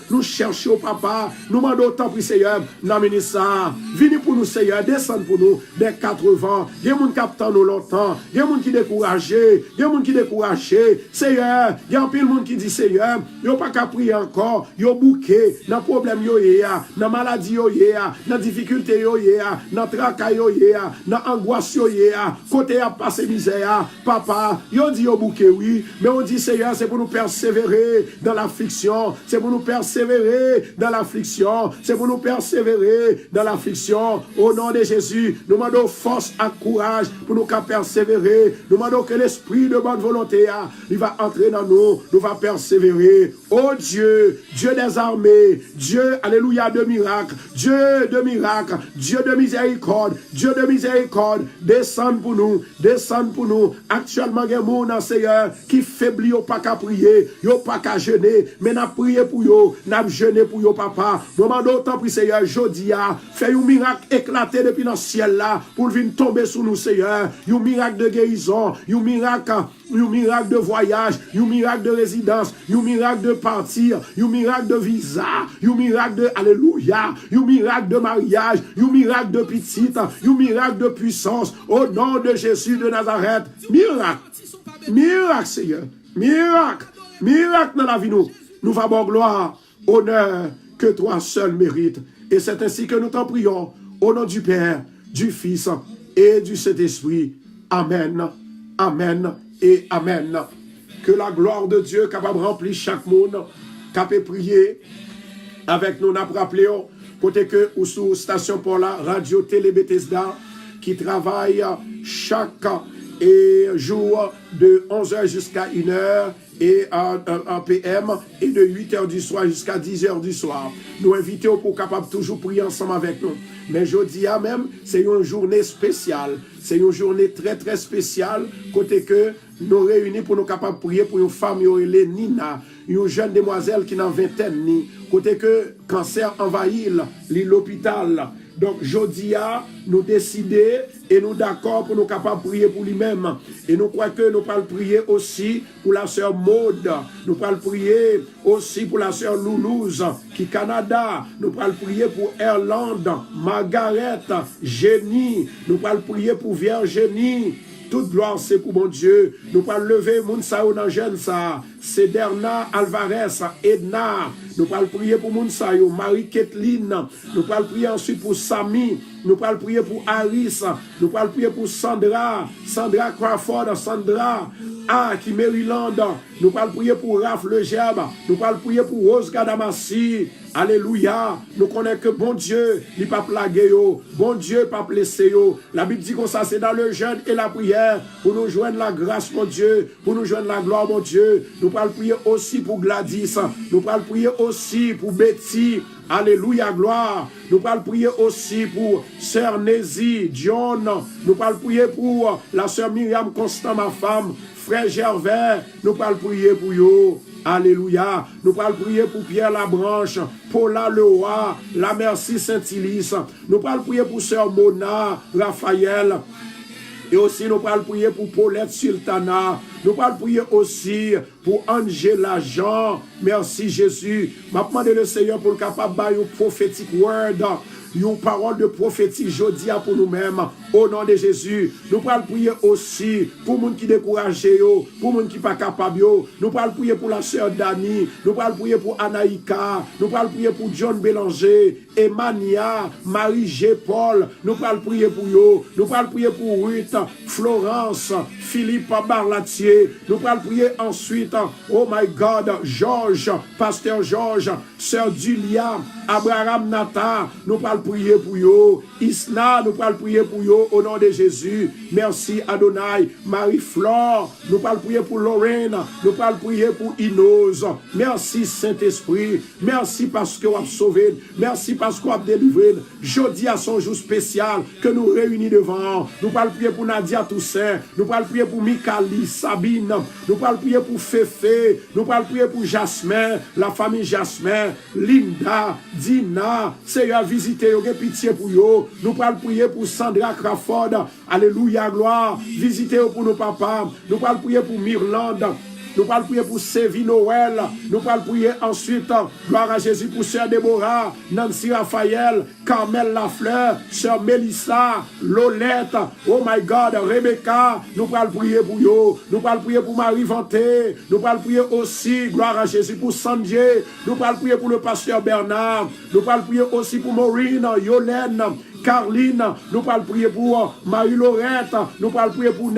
papa, nous demandons autant pour Seigneur, n'amenez ça, venez pour nous Seigneur, descend pour nous, des 80, il y a des gens qui attendent nous longtemps, il y a des gens qui découragés, Seigneur, il y a un peu de monde qui dit Seigneur, il n'y a pas qu'à prier encore, il y a bouquet, dans le problème, dans la maladie, dans la difficulté, dans le tracas, dans l'angoisse, côté à passer misère, papa, il dit il y a bouquet, oui, mais on dit Seigneur, c'est pour nous persévérer dans l'affliction, c'est pour nous persévérer dans l'affliction, c'est pour nous persévérer dans l'affliction. Au nom de Jésus, nous demandons force et courage pour nous persévérer. Nous demandons que l'esprit de bonne volonté, il va entrer dans nous, nous va persévérer. Oh Dieu, Dieu des armées, Dieu, alléluia, de miracles, Dieu de miracles, Dieu de miséricorde, descend pour nous. Actuellement, il y a des gens, Seigneur, qui faiblit au pas qu'à prier, yo pas qu'à jeûner, mais n'a prié pour yo, n'a jeûné pour yo papa. Nous demandons autant pour Seigneur, jodia, fait un miracle éclaté depuis dans le ciel là, pour venir tomber sur nous Seigneur, un miracle de guérison, un miracle de voyage, un miracle de résidence, un miracle de partir, un miracle de visa, un miracle de alléluia, un miracle de mariage, un miracle de petite, un miracle de puissance, au nom de Jésus de Nazareth. Miracle Seigneur. Miracle dans la vie nous va avoir gloire, honneur que toi seul mérites. Et c'est ainsi que nous t'en prions, au nom du Père, du Fils et du Saint-Esprit. Amen, amen et amen. Que la gloire de Dieu capable de remplir chaque monde, capable de prier avec nous, n'a rappelé côté que ou sous station pour la radio télé Bethesda qui travaille chaque jour de 11h jusqu'à 1h et en PM et de 8h du soir jusqu'à 10h du soir. Nous invitons pour capable toujours prier ensemble avec nous. Mais jeudi à même, c'est une journée spéciale. C'est une journée très très spéciale côté que nous réunis pour nous capables de prier pour une femme, Nina, une jeune demoiselle qui n'a vingtaine ni côté que cancer envahit l'hôpital. Donc, jeudi, nous décidons et nous d'accord pour nous capables de prier pour lui-même. Et nous croyons que nous pouvons prier aussi pour la sœur Maude. Nous pouvons prier aussi pour la sœur Loulouse qui est Canada. Nous pouvons prier pour Irlande, Margaret, Jenny. Nous pouvons prier pour Virginie. Toute gloire, c'est pour mon Dieu. Nous pouvons lever Mounsao dans jeune ça. Cederna Alvarez, Edna. Nous pouvons prier pour Mounsao, Marie-Kathleen. Nous pouvons prier ensuite pour Samy. Nous pouvons prier pour Alice. Nous pouvons prier pour Sandra. Sandra Crawford, Sandra. Qui Maryland. Nous pouvons prier pour Raph Legerbe. Nous pouvons prier pour Rose Gadamassi. Alléluia. Nous connaissons que bon Dieu, il pas plagué yo. Bon Dieu, pas blessé yo. La Bible dit comme ça, c'est dans le jeûne et la prière pour nous joindre la grâce, mon Dieu, pour nous joindre la gloire, mon Dieu. Nous pouvons prier aussi pour Gladys. Nous pouvons prier aussi pour Betty. Alléluia, gloire. Nous pouvons prier aussi pour Sœur Nézi, John. Nous pouvons prier pour la Sœur Myriam Constant, ma femme. Frère Gervais, nous pouvons prier pour eux. Alléluia. Nous pouvons prier pour Pierre Labranche, Paula Leroy, la Merci Saint-Ilis. Nous pouvons prier pour Sœur Mona, Raphaël. Et aussi, nous pouvons prier pour Paulette Sultana. Nous pouvons prier aussi pour Angela Jean. Merci Jésus. Je demande le Seigneur pour le capable de une prophétique word. Une parole de prophétique jeudi pour nous-mêmes. Au nom de Jésus. Nous pouvons prier aussi pour les gens qui sont découragés, pour les gens qui ne sont pas capables. Nous pouvons prier pour la sœur Dani. Nous pouvons prier pour Anaïka. Nous pouvons prier pour John Bélanger, Emania, Marie G. Paul. Nous pouvons prier pour eux. Nous pouvons prier pour Ruth, Florence, Philippe Barlatier. Nous pouvons prier ensuite, oh my God, Georges, Pasteur Georges, Sœur Julia, Abraham Nata. Nous pouvons prier pour eux. Isna, nous pouvons prier pour eux au nom de Jésus. Merci Adonai. Marie-Flore, nous pouvons prier pour Lorraine. Nous pouvons prier pour Inose. Merci Saint-Esprit. Merci parce que vous avez sauvé. Merci parce que vous avez délivré. Jeudi à son jour spécial que nous réunissons devant. Nous pouvons prier pour Nadia Toussaint. Nous pouvons prier pour Mikali, Sabine. Nous pouvons prier pour Féfé. Nous pouvons prier pour Jasmin, la famille Jasmin, Linda, Dina. Seigneur, visitez, pitié pour eux. Nous pouvons prier pour Sandra Crawford. Alléluia, gloire. Visitez pour nos papas. Nous pouvons prier pour Mirlande. Nous pouvons prier pour Sévi Noël. Nous pouvons prier ensuite, gloire à Jésus, pour Sœur Déborah, Nancy Raphaël, Carmel Lafleur, Sœur Mélissa, Lolette, oh my God, Rebecca. Nous pouvons prier pour eux. Nous pouvons prier pour Marie Vanté. Nous pouvons prier aussi, gloire à Jésus, pour Sanjay. Nous pouvons prier pour le pasteur Bernard. Nous pouvons prier aussi pour Maureen, Yolène, Carline. Nous pouvons prier pour Marie-Laurette. Nous pouvons prier pour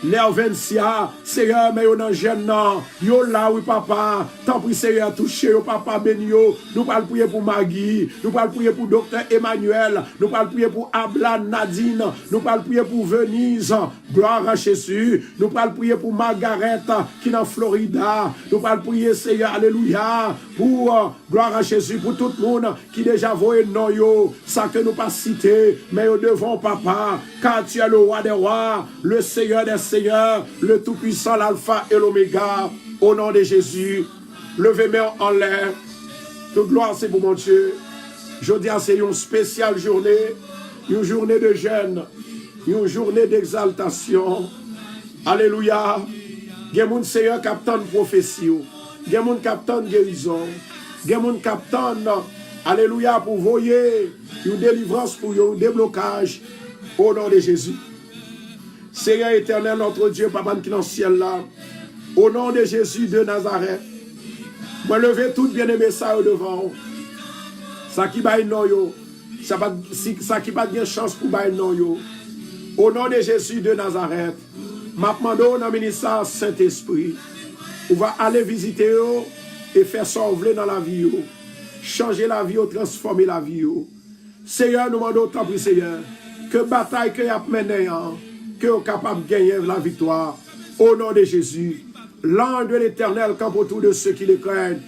Nervencia, Seigneur, mais on a jeune non. Yo là, oui, papa. Tant pis, Seigneur, touché, papa, béni. Nous parlons prier pour Maggie. Nous parlons prier pour Docteur Emmanuel. Nous parlons prier pour Abla Nadine. Nous parlons prier pour Venise. Gloire à Jésus. Nous parlons prier pour Margaret, qui est en Florida. Nous parlons prier, Seigneur, alléluia. Pour, gloire à Jésus, pour tout le monde qui déjà voit non yo. Ça que nous pas cité, mais au devant, papa. Car tu es le roi des rois, le Seigneur des Seigneur, le Tout-Puissant, l'Alpha et l'Oméga, au nom de Jésus, levez main en l'air. Toute gloire, c'est pour mon Dieu. Je dis, c'est une spéciale journée, une journée de jeûne, une journée d'exaltation. Alléluia. Il y a mon Seigneur qui attend prophétie, il y a mon qui attend guérison, il y a mon qui attend, alléluia, pour voyer une délivrance, pour un déblocage, au nom de Jésus. Seigneur éternel, notre Dieu, Papa qui est dans le ciel là, au nom de Jésus de Nazareth, moi lever tout bien-aimé ça au devant, ça qui va non yo, ça qui va bien chance pour bailler non yo, au nom de Jésus de Nazareth, m'a demandé dans le ministère Saint-Esprit, on va aller visiter eux et faire sauver dans la vie, changer la vie, transformer la vie. Seigneur, nous demandons autant pour Seigneur, que bataille que y a mené, que vous capable de gagner la victoire. Au nom de Jésus, l'ange de l'Éternel campe autour de ceux qui les craignent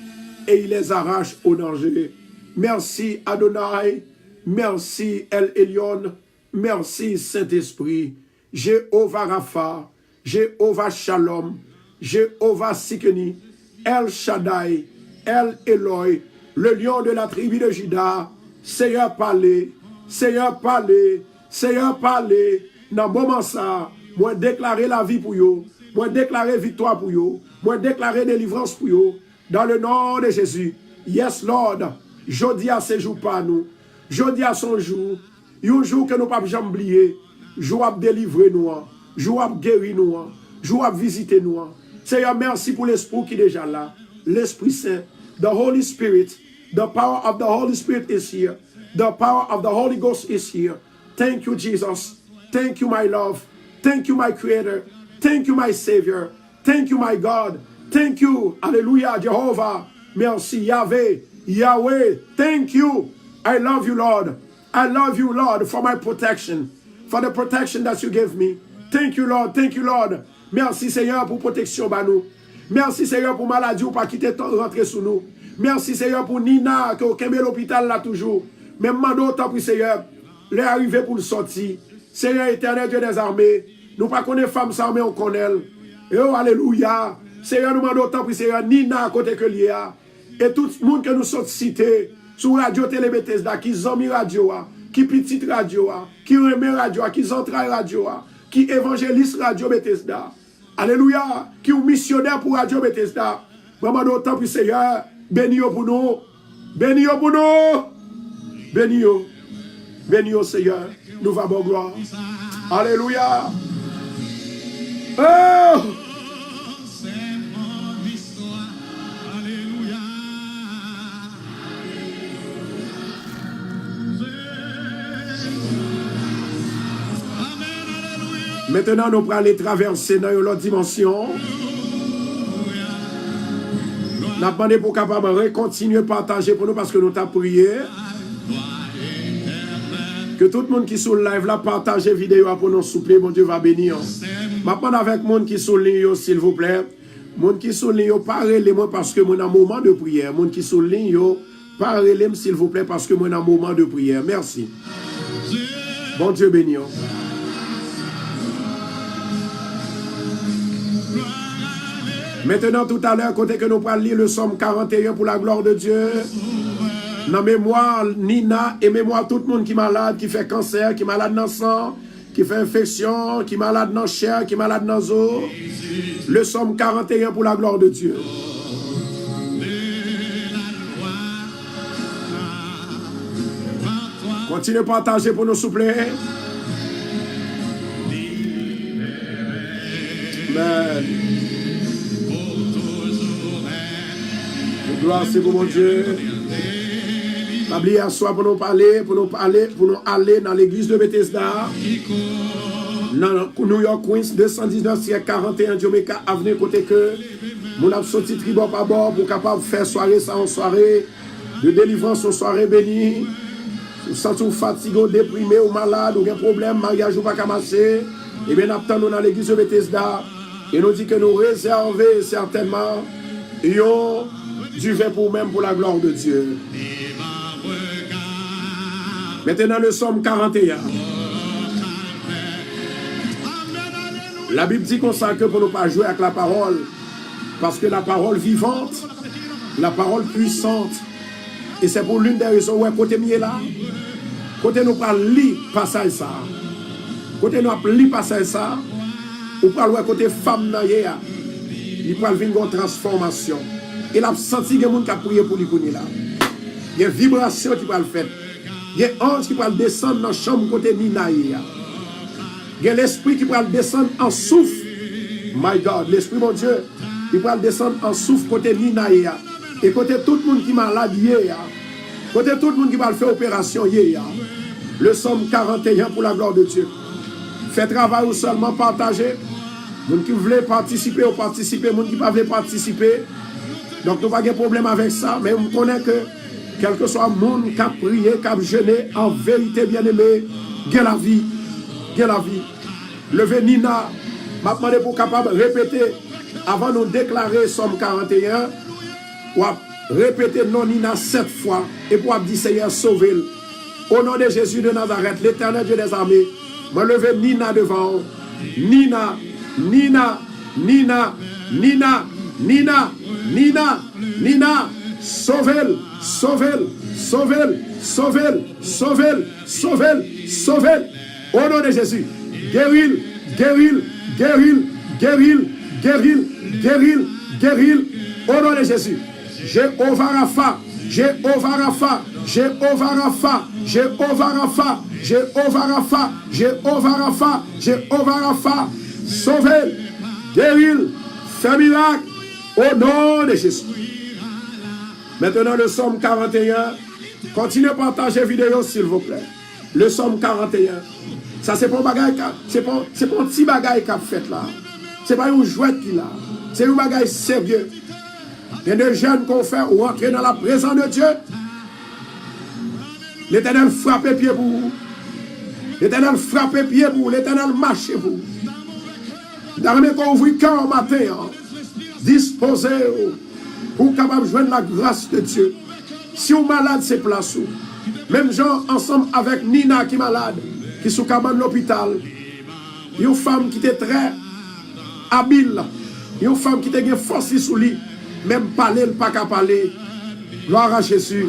et il les arrache au danger. Merci Adonai, merci El Elyon, merci Saint-Esprit, Jéhovah Rapha, Jéhovah Shalom, Jéhovah Sikeni, El Shaddai, El Eloi, le lion de la tribu de Juda. Seigneur parlez, Seigneur parlez, Seigneur parlez. Dans le moment ça, moi déclarer la vie pour vous, moi déclarer victoire pour vous, moi déclarer délivrance pour vous. Dans le nom de Jésus. Yes Lord, jeudi à ce jour pas nous, jeudi à son jour, un jour que nous ne pouvons jamais oublier, jour à délivrer nous, jour à guérir nous, jour à visiter nous. Seigneur, merci pour l'esprit qui est déjà là, l'Esprit Saint, the Holy Spirit, the power of the Holy Spirit is here, the power of the Holy Ghost is here. Thank you, Jesus. Thank you, my love. Thank you, my Creator. Thank you, my Savior. Thank you, my God. Thank you. Hallelujah, Jehovah. Merci, Yahweh. Yahweh. Thank you. I love you, Lord. I love you, Lord, for my protection. For the protection that you give me. Thank you, Lord. Thank you, Lord. Merci, Seigneur, pour protection, nous. Merci, Seigneur, pour maladie ou pas quitter rentrer sous nous. Merci, Seigneur, pour Nina, qui est au l'hôpital là toujours. Même mando autant pour Seigneur. Les arriver pour le sortir. Seigneur éternel, Dieu des armées. Nous pas connaissons femme sans mais on connaît elle. Et oh, alléluia. Seigneur, nous demandons autant pour Seigneur, Nina à côté que l'IA. Et tout le monde que nous sommes cités, sur Radio Télé Bethesda, qui zombie radio, qui petite radio, qui remet radio, qui centrale radio, qui évangéliste Radio Bethesda. Alléluia. Qui est missionnaire pour Radio Bethesda. Nous demandons autant pour Seigneur, bénis-vous pour nous. Bénis-vous pour nous. Bénis-vous. Bénis-vous, Seigneur. Nous va bon gloire. Alléluia. Oh! Maintenant, nous allons aller traverser dans une autre dimension. Nous avons demandé pour capable continuer à partager pour nous parce que nous avons prié. Que tout le monde qui est sur le live là partage la vidéo pour nous souper, mon Dieu va bénir. Maintenant avec le monde qui est sur le ligne, s'il vous plaît. Le monde qui est sur le ligne, parlez-moi parce que moi dans un moment de prière. Le monde qui est sur le ligne, parlez-moi s'il vous plaît parce que moi dans un moment de prière. Merci. Bon Dieu bénir. Maintenant tout à l'heure, côté que nous parlons lire le Somme 41 pour la gloire de Dieu. Dans mémoire, Nina et mémoire tout le monde qui est malade, qui fait cancer, qui est malade dans le sang, qui fait infection, qui est malade dans la chair, qui est malade dans les os. Le Somme 41 pour la gloire de Dieu. Continuez à partager pour nous, s'il vous plaît. Amen. Gloire, c'est pour mon Dieu. La Bible à soi pour nous aller dans l'église de Bethesda, dans New York, Queens, 219 41 Jamaica Avenue, côté que mon a sorti tribord par bord pour capable faire soirée ça en soirée, de délivrance en soirée bénie. Vous sentez fatigué, déprimé ou malade, ou un problème, mariage ou pas camasser, et bien nous dans l'église de Bethesda, et nous dit que nous réservons certainement du vin pour même pour la gloire de Dieu. Maintenant le Somme 41. La Bible dit qu'on sait que pour ne pas jouer avec la parole, parce que la parole vivante, la parole puissante, et c'est pour l'une des raisons où côté mieux là, côté nous pas lire passage ça, côté nous pas lire passage ça, ou pas le côté femme dans hier, il peut venir une transformation. Il a senti que les gens qui ont prié pour lui là. Il y a une vibration qui va le faire. Il y a un ange qui va descendre dans la chambre côté Nina. Il y a l'esprit qui va descendre en souffle. My God, l'esprit mon Dieu, il va descendre en souffle côté Nina. Et côté tout le monde qui est malade, côté tout le monde qui va faire opération. Le Somme 41 pour la gloire de Dieu. Faites travail ou seulement partager. Les gens qui veulent participer, ou participer, les gens qui ne veulent pas participer. Donc, nous n'avons pas de problème avec ça, mais on connaît que, quel que soit le monde qui a prié, qui a jeûné, en vérité, bien aimé, il y a la vie. Il y a la vie. Levez Nina, je vais demander pour capable de répéter, avant de nous déclarer Somme 41, ou répéter non Nina 7 fois, et pour dire Seigneur, sauvez-le. Au nom de Jésus de Nazareth, l'Éternel Dieu des armées, je levez Nina devant. Nina, Nina, Nina, Nina, Nina, Nina, Nina, sauvez-le, sauvez-le, sauvez-le, sauvez-le, sauvez-le, sauvez-le, sauvez-le. Au nom de Jésus, guéris-le, guéris-le, guéris-le, guéris-le, guéris-le, guéris-le, guéris-le. Au nom de Jésus, Jéhovah Rapha, Jéhovah Rapha, Jéhovah Rapha, Jéhovah Rapha, Jéhovah Rapha, Jéhovah Rapha, Jéhovah Rapha, sauvez-le, guéris-le, fais miracle, au nom de Jésus. Maintenant, le Somme 41, continuez à partager la vidéo, s'il vous plaît. Le Somme 41. Ça, c'est pas un bagage, c'est pas un petit bagage qu'a fait là. C'est pas une jouette qu'il a. C'est un bagage sérieux. Il y a des jeunes qu'on fait rentrer dans la présence de Dieu. L'Éternel frappe les pieds pour vous. L'Éternel frappe les pieds pour vous. L'Éternel marche pour vous. D'armée qu'on ouvre quand matin, disposez pour capable joindre la grâce de Dieu. Si vous êtes malade, c'est place. Même gens ensemble avec Nina qui est malade, qui est sous cabane l'hôpital. Une femme qui était très habile. Une femme qui était force sous lui. Même parler, pas qu'à parler. Gloire à Jésus.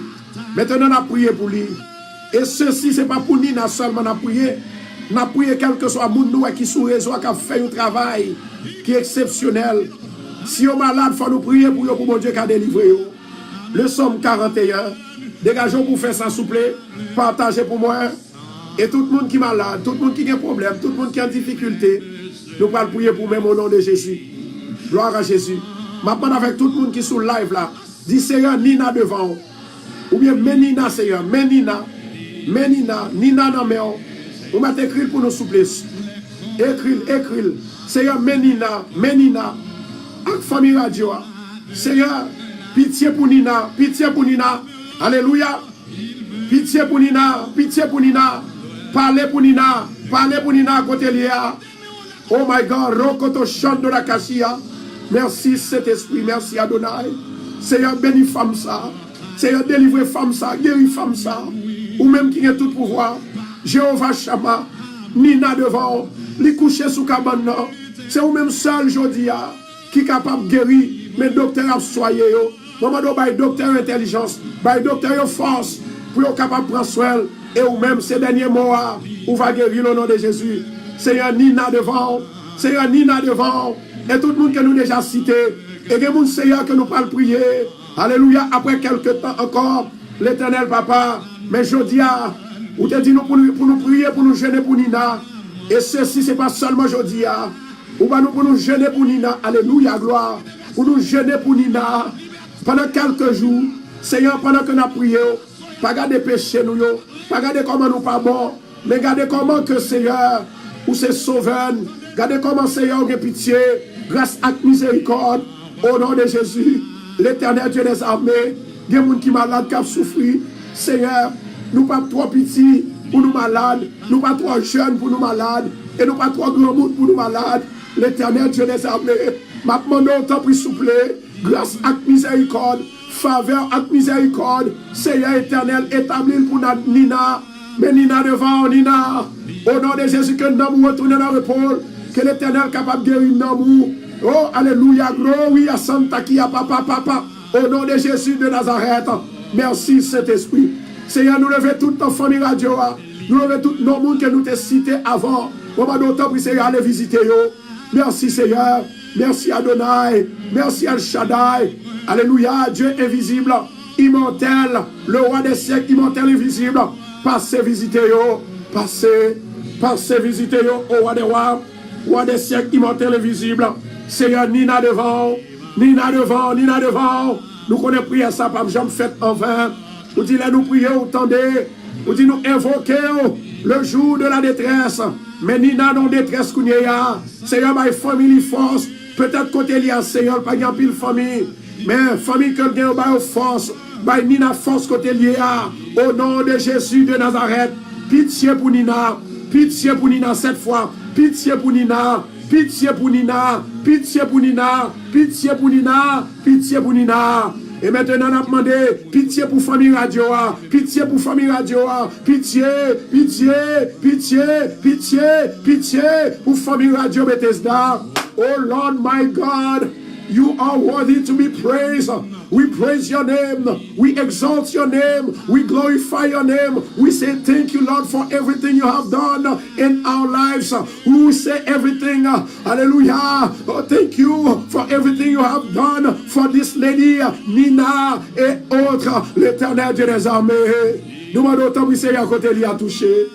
Maintenant, on a prié pour lui. Et ceci, ce n'est pas pour Nina seulement, on a prié. On a prié quel que soit le monde qui est sous réseau, qui a fait un travail qui est exceptionnel. Si on est malade, il faut nous prier pour mon Dieu qui a délivré. Le Somme 41. Dégageons pour faire ça, s'il vous plaît. Partagez pour moi. Et tout le monde qui est malade, tout le monde qui a un problème, tout le monde qui a une difficulté, nous allons prier pour même au nom de Jésus. Gloire à Jésus. Maintenant, avec tout le monde qui est sous le live là, dis Seigneur, Nina devant. Ou bien, Nina, Seigneur, Nina, Nina dans mes mains. Vous m'avez écrit pour nous, s'il vous plaît. Écris. Seigneur, Nina. Avec famille radio. Seigneur, pitié pour Nina, pitié pour Nina. Alléluia. Pitié pour Nina, pitié pour Nina. Parlez pour Nina à côté Léa. Oh my God, Rokoto Chando la Kashia. Merci Saint-Esprit, merci Adonai. Seigneur, bénis femme ça. Seigneur, délivrez femme ça, guéris femme ça. Ou même qui a tout pouvoir. Jéhovah Shama, Nina devant, li coucher sous cabane. C'est ou même seul aujourd'hui qui est capable de guérir. Mais docteur a soigné. Maman do bay docteur intelligence, bay docteur force pour être capable de prendre soin. Et ou même ces derniers mois, ou va guérir au nom de Jésus. Seigneur, Nina devant. Seigneur, Nina devant. Et tout le monde que nous déjà cité. Et que mon Seigneur que nous parlons prier. Alléluia. Après quelques temps encore, l'Éternel Papa. Mais je dis, ou te dit nous pour nous prier, pour nous gêner pour Nina. Et ceci, ce n'est pas seulement je dis, ou pas nous pour nous gêner pour Nina. Alléluia, gloire. Pour nous gêner pour Nina. Pendant quelques jours, Seigneur, pendant que nous avons prié, pas garder péché nous, pas garder comment nous pas bon, mais garder comment que Seigneur, ou c'est sauveur, garder comment Seigneur a pitié, grâce à miséricorde, au nom de Jésus, l'Éternel Dieu des armées, il y a des gens qui sont malades, qui ont souffert, Seigneur, nous pas trop petits pour nous malades, nous pas trop jeunes pour nous malades, et nous pas trop grand monde pour nous malades, l'Éternel Dieu des armées, m'a demandé autant pour souffler, grâce à miséricorde, faveur à miséricorde, Seigneur éternel, établi pour notre Nina, mais Nina devant, Nina, au nom de Jésus, que nous retournons dans le pôle, que l'Éternel est capable de guérir nous. Oh, alléluia, glory à Santa Kia, papa, au nom de Jésus de Nazareth. Merci Saint-Esprit. Seigneur, nous levons toute ta famille radio, nous levons tout nos monde que nous t'ai cité avant. Moment d'autant pour Seigneur aller visiter. Merci Seigneur. Merci Adonai, merci Al Shaddai, alléluia, Dieu invisible, immortel, le roi des siècles, immortel, invisible, passez visiter yo, passez visiter yo, au roi des rois, roi des siècles, immortel, invisible, Seigneur, Nina devant, nous connaissons prier ça, pas jamais fait en vain, nous disons nous prier, vous tendez, nous disons nous invoquer le jour de la détresse, Mais Nina non détresse qu'on y a. Seigneur, ma famille force. Peut-être côté lié, Seigneur, pas de pile famille. Mais famille que le gagne force. By Nina force côté lié. Au nom de Jésus de Nazareth. Pitié pour Nina. Pitié pour Nina cette fois. Pitié pour Nina. Pitié pour Nina. Pitié pour Nina. Pitié pour Nina. Pitié pour Nina. Et maintenant, on a demandé pitié pour famille radio, pitié pour famille radio, pitié, pitié, pitié, pitié, pitié pour famille radio Bethesda. Oh Lord my God, you are worthy to be praised. We praise your name. We exalt your name. We glorify your name. We say thank you, Lord, for everything you have done in our lives. We say everything. Hallelujah. Oh, thank you for everything you have done for this lady, Nina et autres. L'Éternel Dieu des armées. Nous demandons autant que Seigneur côté lui a touché.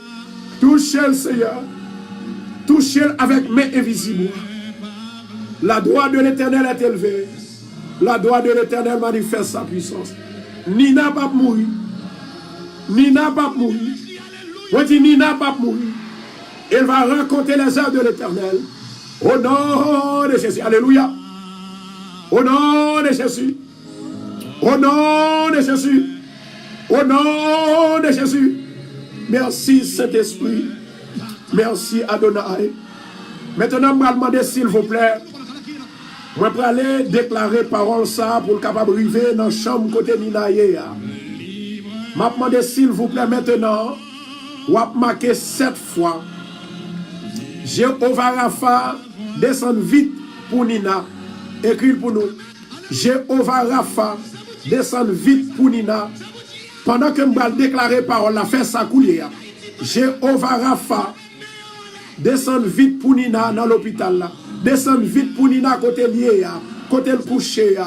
Touchez le Seigneur. Touchez avec main invisible. La droite de l'Éternel est élevée. La droite de l'Éternel manifeste sa puissance. Nina pas mourir. Nina pas mourir. On dit Nina pas mourir. Elle va raconter les œuvres de l'Éternel. Au nom de Jésus. Alléluia. Au nom de Jésus. Au nom de Jésus. Au nom de Jésus. Merci Saint-Esprit. Merci Adonai. Maintenant, je vais demander s'il vous plaît. Je vais aller déclarer parole ça pour le capable arriver dans la chambre côté Nina. Je vais demander s'il vous plaît maintenant. Je vais marquer 7 fois. Jéhovah Rapha, descend vite pour Nina. Écris pour nous. Jéhovah Rapha, descend vite pour Nina. Pendant que je vais déclarer parole, la fait ça couler. Jéhovah Rapha, descend vite pour Nina dans l'hôpital là. Descend vite pour Nina côté lié, côté le couché.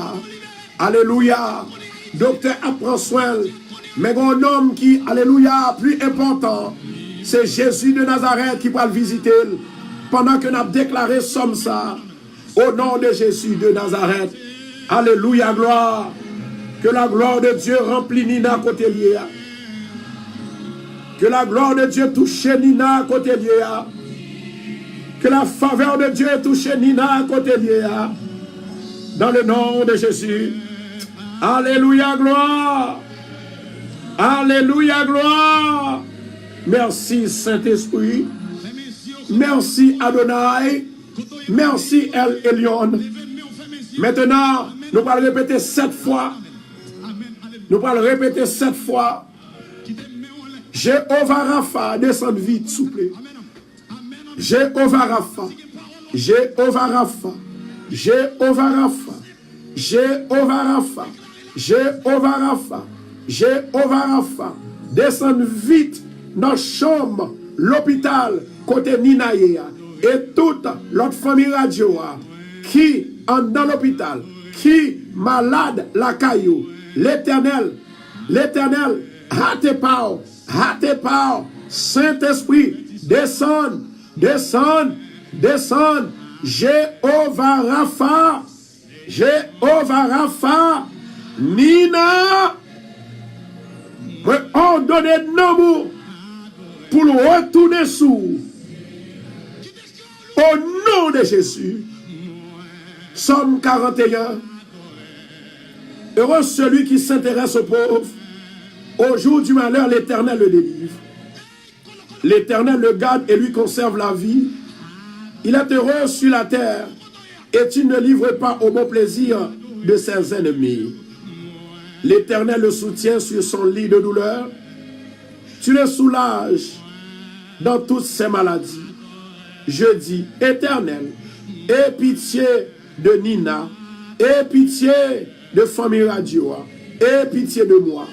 Alléluia. Docteur apprend soin. Mais un homme qui, alléluia, plus important, c'est Jésus de Nazareth qui va le visiter. Pendant que nous avons déclaré somme ça, au nom de Jésus de Nazareth. Alléluia, gloire. Que la gloire de Dieu remplit Nina côté lié. Que la gloire de Dieu touche Nina côté lié. Que la faveur de Dieu touche Nina à côté lié. Dans le nom de Jésus. Alléluia, gloire. Alléluia, gloire. Merci Saint-Esprit. Merci Adonai. Merci El Elyon. Maintenant, nous allons répéter 7 fois. Nous allons répéter 7 fois. Jéhovah Rapha, descend vite, s'il vous plaît. Jéhovah Rapha, Jéhovah Rapha, Jéhovah Rapha, Jéhovah Rapha, Jéhovah Rapha, Jéhovah Rapha, descend vite dans la chambre, l'hôpital, côté Ninaïa, et toute l'autre famille radio qui est dans l'hôpital, qui malade la caillou, l'Éternel, hâte pas, Saint-Esprit, descend, descend, descend, Jéhovah Rapha, Jéhovah Rapha, Nina, me ordonner d'amour pour le retourner sous. Au nom de Jésus. Somme 41. Heureux celui qui s'intéresse aux pauvres. Au jour du malheur, l'Éternel le délivre. L'Éternel le garde et lui conserve la vie. Il est heureux sur la terre et tu ne livres pas au bon plaisir de ses ennemis. L'Éternel le soutient sur son lit de douleur. Tu le soulages dans toutes ses maladies. Je dis, Éternel, aie pitié de Nina, aie pitié de famille radio, aie pitié de moi.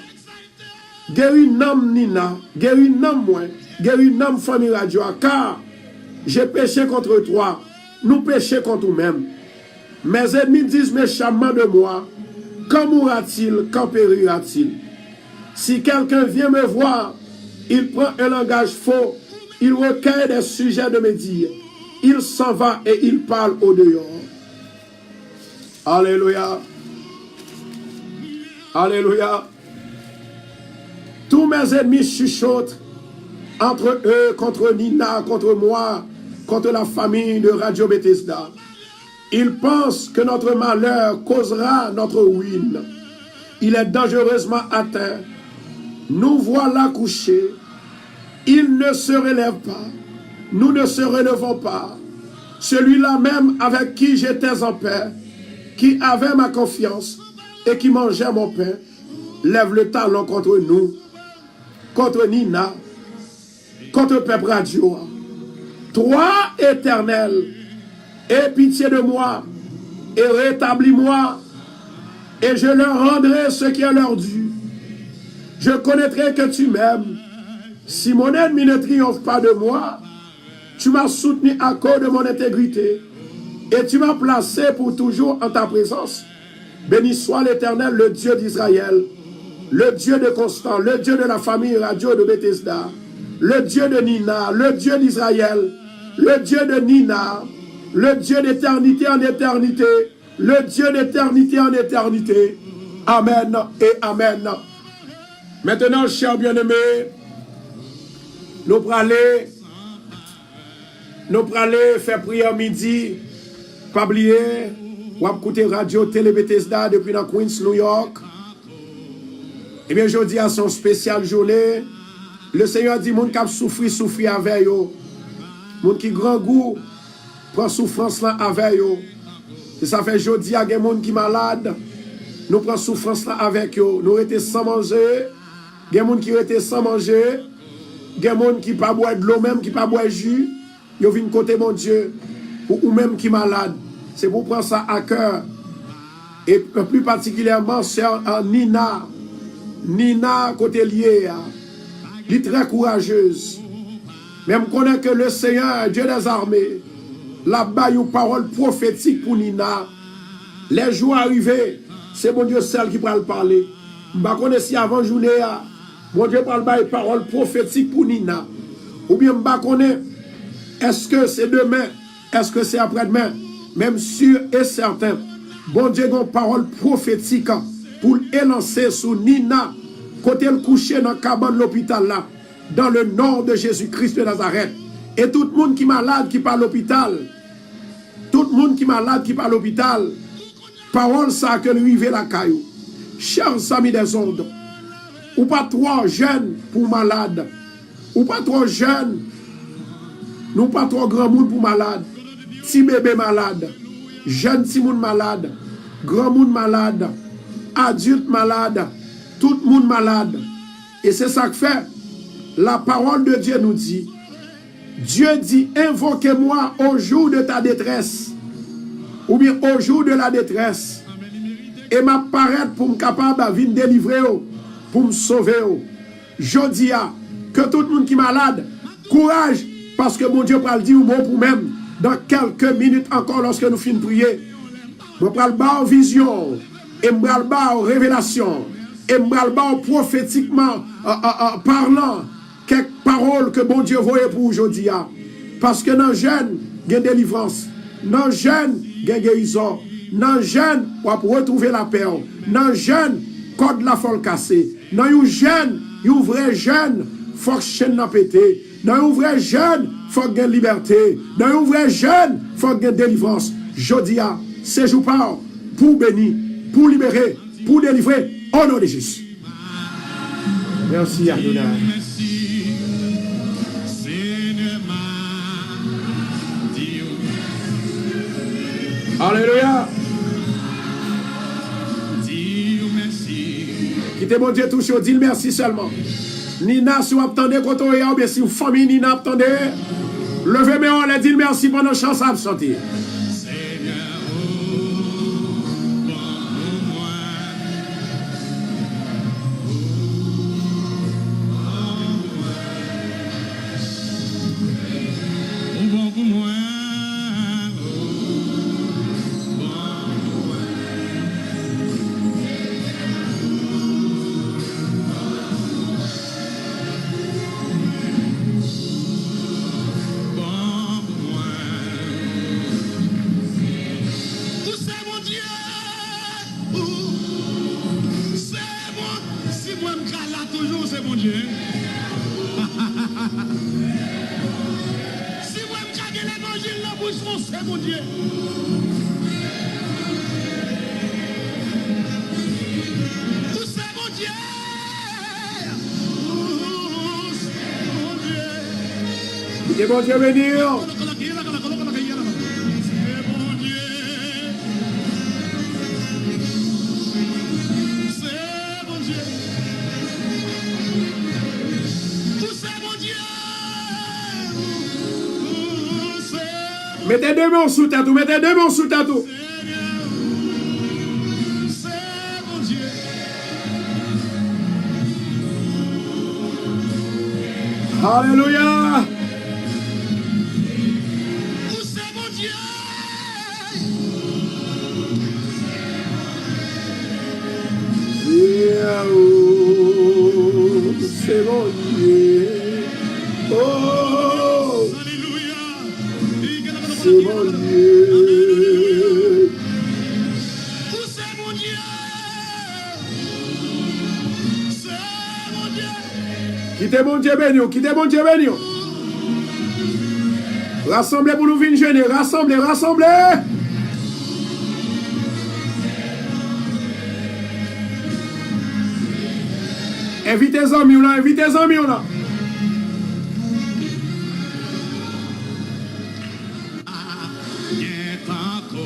Guéris nom Nina, guéris nom moi, guéris nom famille radio, car j'ai péché contre toi, nous péchons contre nous-mêmes. Mes ennemis disent méchamment de moi, quand mourra-t-il, quand périra-t-il? Si quelqu'un vient me voir, il prend un langage faux, il recueille des sujets de me dire, il s'en va et il parle au dehors. Alléluia. Alléluia. Tous mes ennemis chuchotent entre eux, contre Nina, contre moi, contre la famille de Radio Bethesda. Ils pensent que notre malheur causera notre ruine. Il est dangereusement atteint. Nous voilà couchés. Il ne se relève pas. Nous ne se relevons pas. Celui-là même avec qui j'étais en paix, qui avait ma confiance et qui mangeait mon pain, lève le talon contre nous, contre Nina, contre Peuple Radio. Toi, Éternel, aie pitié de moi et rétablis-moi, et je leur rendrai ce qui est leur dû. Je connaîtrai que tu m'aimes. Si mon ennemi ne triomphe pas de moi, tu m'as soutenu à cause de mon intégrité, et tu m'as placé pour toujours en ta présence. Béni soit l'Éternel, le Dieu d'Israël, le Dieu de Constant, le Dieu de la famille Radio de Bethesda, le Dieu de Nina, le Dieu d'Israël, le Dieu de Nina, le Dieu d'éternité en éternité, le Dieu d'éternité en éternité. Amen et Amen. Maintenant, chers bien-aimés, nous allons aller faire prière midi. Pas oublier, on va écouter Radio Télé Bethesda depuis dans Queens, New York. Et bien, aujourd'hui, à son spécial journée, le Seigneur dit, moun qui a souffri avec yo. Moun qui grand goût, prend souffrance là avec yo. Et ça fait aujourd'hui, il y a des gens qui sont malades. Nous prenons souffrance là avec eux. Nous étions sans manger. Il y a des gens qui étaient sans manger. Il y a des gens qui ne pas boire de l'eau, même qui ne pas boire de jus. Ils viennent côté mon Dieu. Ou même qui sont malades. C'est pour prendre ça à cœur. Et plus particulièrement, sœur Nina. Nina, côté lié. Elle est très courageuse. Même connaît que le Seigneur, Dieu des armées, là-bas, il y a une parole prophétique pour Nina. Les jours arrivés, c'est mon Dieu seul qui va le parler. Je ne connais pas si avant journée, mon Dieu parle une parole prophétique pour Nina. Ou bien je ne connais est-ce que c'est demain, est-ce que c'est après-demain. Même sûr et certain, bon Dieu a une parole prophétique pour élancer sur Nina, côté le coucher dans le cabane de l'hôpital là, dans le nom de Jésus-Christ de Nazareth. Et tout le monde qui est malade, qui part à l'hôpital, tout le monde qui est malade, qui part à l'hôpital, parole ça que lui vive la caillou. Chers amis des ondes, ou pas trop jeunes pour malade, ou pas trop jeunes, nous pas trop grand monde pour malade, petit bébé malade, jeune petit monde malade, grand monde malade, adulte malade, tout le monde malade. Et c'est ça que fait, la parole de Dieu nous dit, Dieu dit, invoquez-moi au jour de ta détresse, ou bien au jour de la détresse, et m'apparaître pour me capable de venir délivrer, pour me sauver. Je dis que tout le monde qui est malade, courage, parce que mon Dieu va le dire bon pour même, dans quelques minutes encore, lorsque nous finissons de prier, je vais le bas en vision, et je vais le bas en révélation, et je vais le bas prophétiquement parlant, quelques paroles que bon Dieu voyait pour aujourd'hui. Parce que dans le jeune, il y a délivrance. Dans le jeune, il y a guérison. Dans le jeune, on va retrouver la paix. Dans le jeune, code la folle cassée. Dans le jeune, il y a un vrai jeune, il faut que chaîne n'a pété. Dans un vrai jeune, il faut qu'il y ait liberté. Dans un vrai jeune, il faut qu'il y ait délivrance. Jodi a, séjour par pour bénir, pour libérer, pour délivrer, au nom de Jésus. Merci Adonai. Alléluia. Quittez mon Dieu touché, dis merci seulement. Nina, si vous attendez quand on est, ou bien si vous famille Nina attendez, levez-moi, on les dit merci pour nos chances à sortir. c'est mon Dieu. Où c'est mon Dieu? Que bon Dieu bénisse. Mettez deux mains sous ta tout, mettez deux mains sous ta tout. Alléluia. C'est mon Dieu. Oh. C'est mon Dieu. C'est mon Dieu. C'est mon Dieu. Quittez mon Dieu béni, quittez mon Dieu béni. Rassemblez pour nous venir jeûner, rassemblez, rassemblez. Invitez les amis là, invitez les amis là.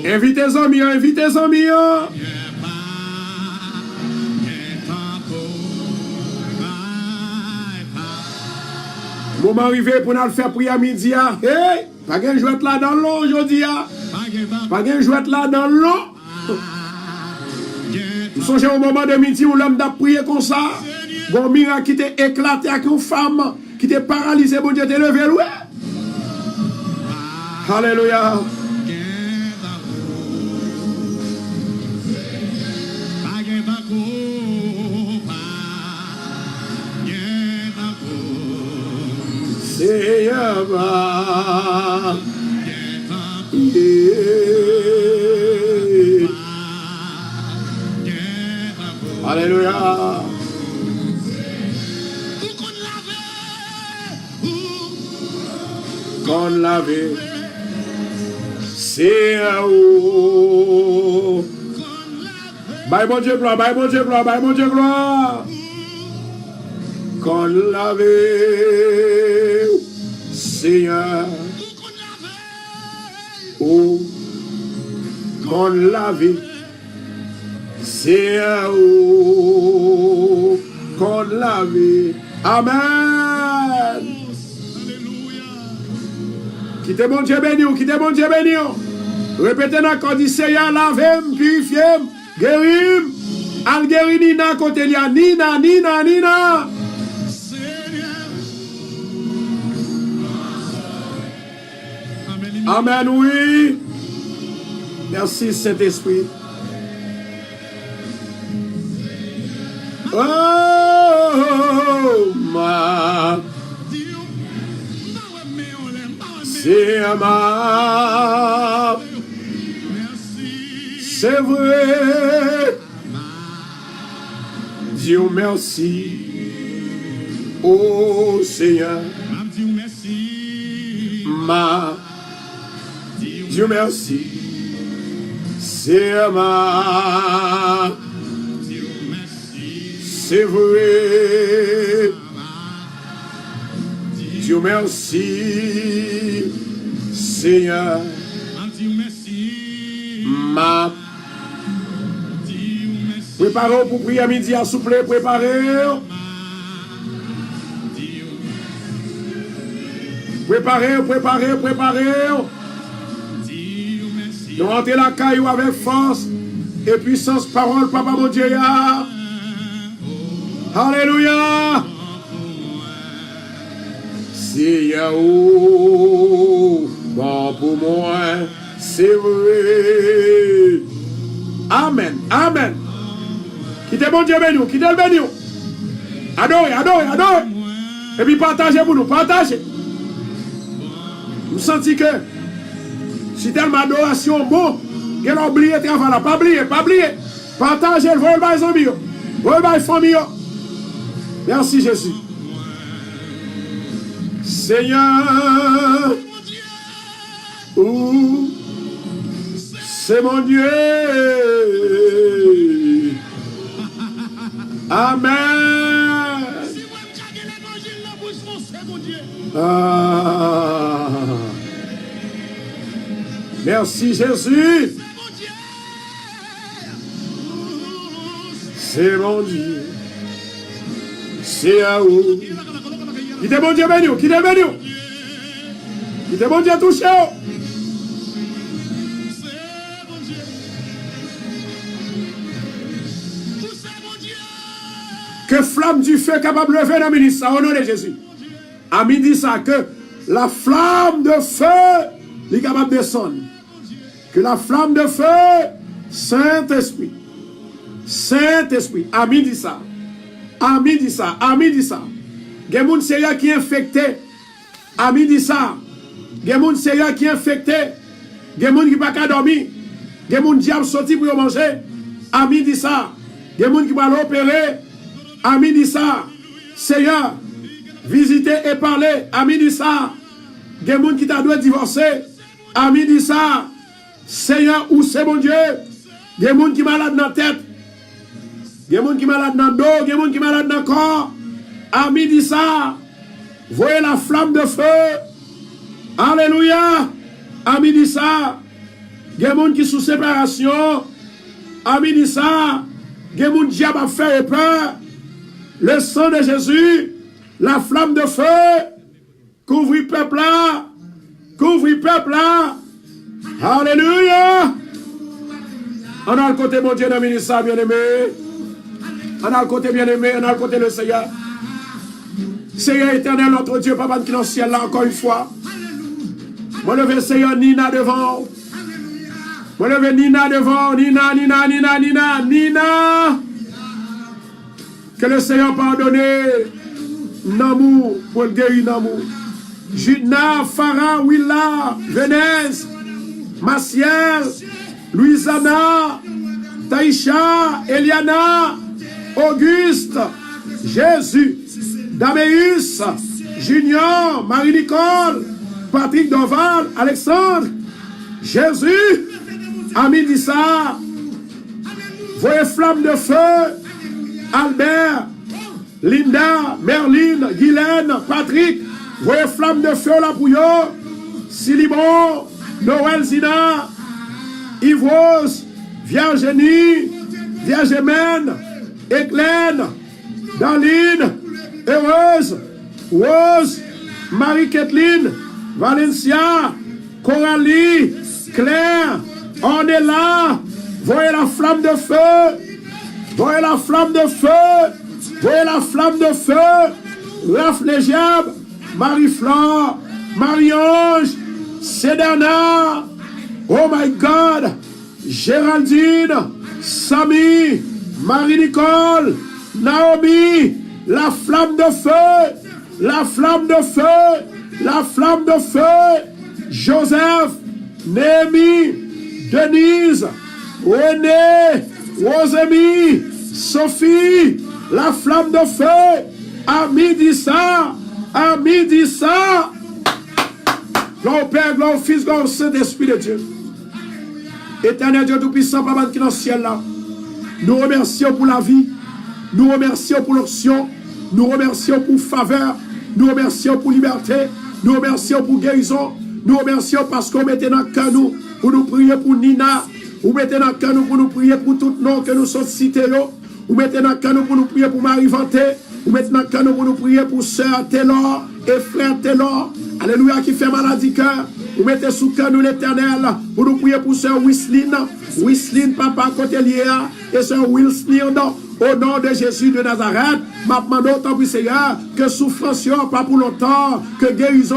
Invitez les amis, invitez les amis. Moment arrivé pour nous faire prière midi. Hey, pas qu'un jouet là dans l'eau aujourd'hui. Pas qu'un jouet là dans l'eau. Vous songez au moment de midi où l'homme a prié comme ça. Bon miracle qui t'est éclaté avec une femme qui t'est paralysée, bon Dieu t'est levé, ouais. Alléluia. Seigneur, Alléluia. Qu'on l'avait, c'est où. Bye mon Dieu gloire, bye mon Dieu gloire, bye mon Dieu gloire. Qu'on l'avait, Seigneur. Oh, qu'on l'avait, c'est où. Qu'on l'avait. Amen. Quittez mon Dieu béni, quittez mon Dieu béni. Répétez encore, dit Seigneur, lavez-moi, purifiez-moi, guéris-moi. Al guéri Nina côté Nina, Nina. Amen, oui. Merci Saint-Esprit. Oh, ma. C'est ma. C'est vrai. Dieu merci. Oh Seigneur. Ma. Dieu merci. C'est ma. C'est vrai. Dieu merci. Seigneur. Ma. Préparez-vous pour prier à midi, s'il vous plaît, préparez-vous. Préparez-vous. Nous rentrons la caillou avec force et puissance, parole, Papa mon Dieu. Alléluia. Seigneur, bon pour moi, c'est vrai. Amen. Amen. Quittez mon Dieu béni, quittez le béni. Adorez. Et puis partagez pour nous, partagez. Nous sentons que si tellement adoration bon, que l'on oublie le travail là, pas oublier. Partagez le vol by amis, vol by famille. Merci Jésus. Seigneur, C'est mon Dieu. Amen. Ah. Merci Jésus. C'est mon Dieu. C'est à vous. Qui est mon Dieu béni? Qui est béni? Qui est mon Dieu touché? Que flamme du feu capable de lever dans le ministère au nom de Jésus. Ami dit ça, que la flamme de feu est capable de descendre. Que la flamme de feu, Saint-Esprit. Saint-Esprit. Ami dit ça. Ami dit ça. Ami dit ça. Il y a des gens qui sont infectés. Ami dit ça. Il y a des gens qui sont infectés. Il y a des gens qui ne peuvent pas dormir. Il y a des gens qui sont sortis pour manger. Ami dit ça. Il y a des gens qui vont l'opérer. Ami dit ça. Seigneur, visiter et parler. Ami dit ça. Il y a des gens qui doivent divorcer. Ami dit ça. Seigneur, où c'est mon Dieu? Il y a des gens qui sont malades dans la tête. Il y a des gens qui sont malades dans le dos. Il y a des gens qui sont malades dans le corps. Ami dit ça. Voyez la flamme de feu. Alléluia. Ami dit ça. Il y a des gens qui sont sous séparation. Ami dit ça. Il y a des gens qui ont fait peur. Le sang de Jésus, la flamme de feu, couvre le peuple là. Couvre le peuple là. Alléluia. On a le côté mon Dieu dans le ministère bien-aimé. On a le côté bien-aimé, on a le côté le Seigneur. Seigneur éternel, notre Dieu, Papa qui est dans le ciel là, encore une fois. Moi, lever Seigneur Nina devant. Moi, lever Nina devant. Nina. Que le Seigneur pardonne. Namou, pour le guérir Namou. Judna, Farah, Willa, Venez, Maciel, Louisana, Taïcha, Eliana, Auguste, Jésus, Daméus, Junior, Marie-Nicole, Patrick Doval, Alexandre, Jésus, Ami Dissa, voyez flamme de feu, Albert, Linda, Merline, Guylaine, Patrick, voyez flamme de feu là pour yo, Silimon, Noël Zina, Yvose, Virginie, Viergemène, Éclaine, Daline, Heureuse, Rose, Marie-Kathleen, Valencia, Coralie, Claire, Ornella, voyez la flamme de feu, voyez la flamme de feu, voyez la flamme de feu, Raph Légiab, Marie-Flore, Marie-Ange, Sedana, oh my God, Géraldine, Samy, Marie-Nicole, Naomi, la flamme de feu, la flamme de feu, la flamme de feu, Joseph, Némi, Denise, René, Rosemie, Sophie, la flamme de feu, Ami Dissa, Ami Dissa, gloire au Père, gloire au Fils, gloire au Saint-Esprit de Dieu. Éternel Dieu Tout-Puissant, Papa qui est dans le ciel là, nous remercions pour la vie, nous remercions pour l'option, nous remercions pour faveur, nous remercions pour liberté, nous remercions pour guérison, nous remercions parce qu'on mettait dans le cœur nous pour nous prier pour Nina, vous mettez dans le cœur nous pour nous prier pour tout nom que nous sommes cités, vous mettez dans le cœur nous pour nous prier pour Marie Vanté, vous mettez dans le cœur nous pour nous prier pour Sœur Taylor et Frère Taylor, alléluia, qui fait maladie cœur. Vous mettez sous cœur nous l'Éternel pour nous prier pour Sœur Wisline, Papa Cotelia et Sœur Wilson. Au nom de Jésus de Nazareth, ma demande autant pour Seigneur que souffrance pas pour longtemps, que guérison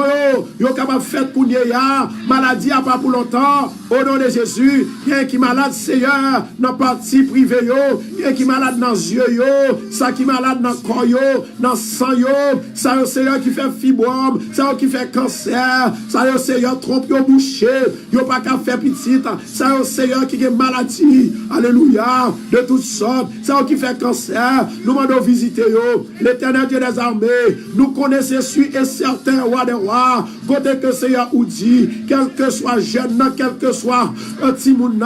yo capable faire pour Néa, maladie pas pour longtemps. Au nom de Jésus, il y a qui malade Seigneur dans partie privée yo, il y a qui malade dans les yeux yo, ça qui malade dans le corps yo, dans le sang yo, ça Seigneur qui fait fibrome, ça qui fait cancer, ça Seigneur trompe yo bouché, yo pas qu'à faire petite, ça Seigneur qui a maladie, alléluia, de toutes sortes, ça qui fait cancer, nous demandons visiter l'éternel Dieu des armées, nous connaissons celui et certain roi des rois, côté que Seigneur ou dit, quel que soit jeune, quel que soit un petit monde,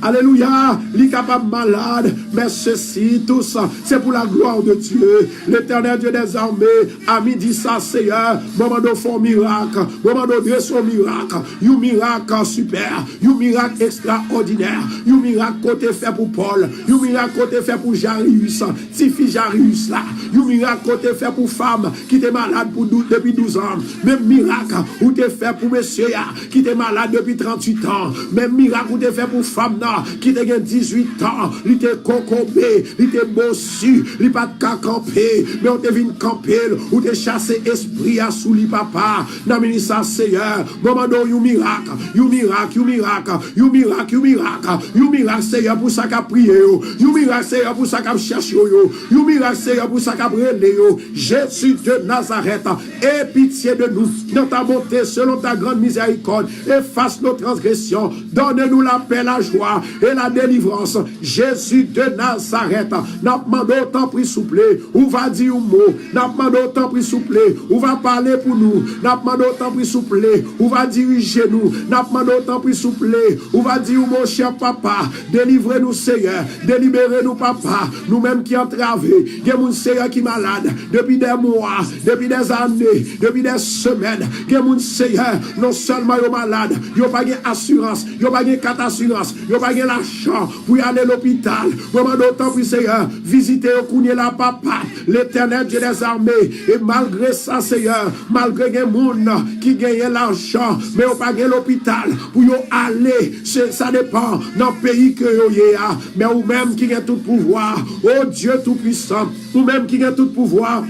alléluia, li capable malade, mais ceci, tous, c'est pour la gloire de Dieu. L'éternel Dieu des armées a mis dit ça, Seigneur, moment de faire miracle, moment de dresser un miracle, un miracle super, un miracle extraordinaire, un miracle côté fait pour Paul, un miracle côté fait pour Jarius, si fille Jarius là, un miracle côté fait pour femme qui était malade depuis 12 ans, même miracle ou t'es fait pour monsieur qui était malade depuis 38 ans, même miracle ou t'es fait pour femme qui était 18 ans, il était cocobé, il était bossu, il pas de camper, mais on te vient camper, ou te chasser esprit à sous li papa, n'a mis ça Seigneur, moment do you miracle, you miracle, you miracle, you miracle, you miracle, you miracle Seigneur pour ça qu'a prié yo, you miracle Seigneur pour ça qu'a cherché yo, you miracle Seigneur pour ça qu'a brûlé yo, Jésus de Nazareth, aie pitié de nous, dans ta bonté selon ta grande miséricorde, efface nos transgressions, donne-nous la paix, la joie et la délivrance, Jésus de Nazareth, n'a demandé autant pris souple, ou va dire un mot, n'a demandé autant pris souple, ou va parler pour nous, n'a demandé autant pris souple, ou va diriger nous, n'a demandé autant pris souple, ou va dire mon cher papa, délivrez-nous Seigneur, délibérez-nous papa, nous-mêmes qui entravés, il y a mon Seigneur qui est malade, depuis des mois, depuis des années, depuis des semaines, il y a mon Seigneur, non seulement ils sont malades, ils n'ont pas d'assurance, ils n'ont pas de carte assurance, ils n'ont pas l'argent pour y aller à l'hôpital, moment d'autant plus Seigneur, visiter au Kounia la papa, l'éternel Dieu des armées, et malgré ça Seigneur, malgré les gens qui gagnent l'argent, mais ils n'ont pas l'hôpital, pour y aller, ça dépend dans le pays que vous avez, mais vous-même qui avez tout pouvoir, oh Dieu tout-puissant, vous-même qui avez tout pouvoir,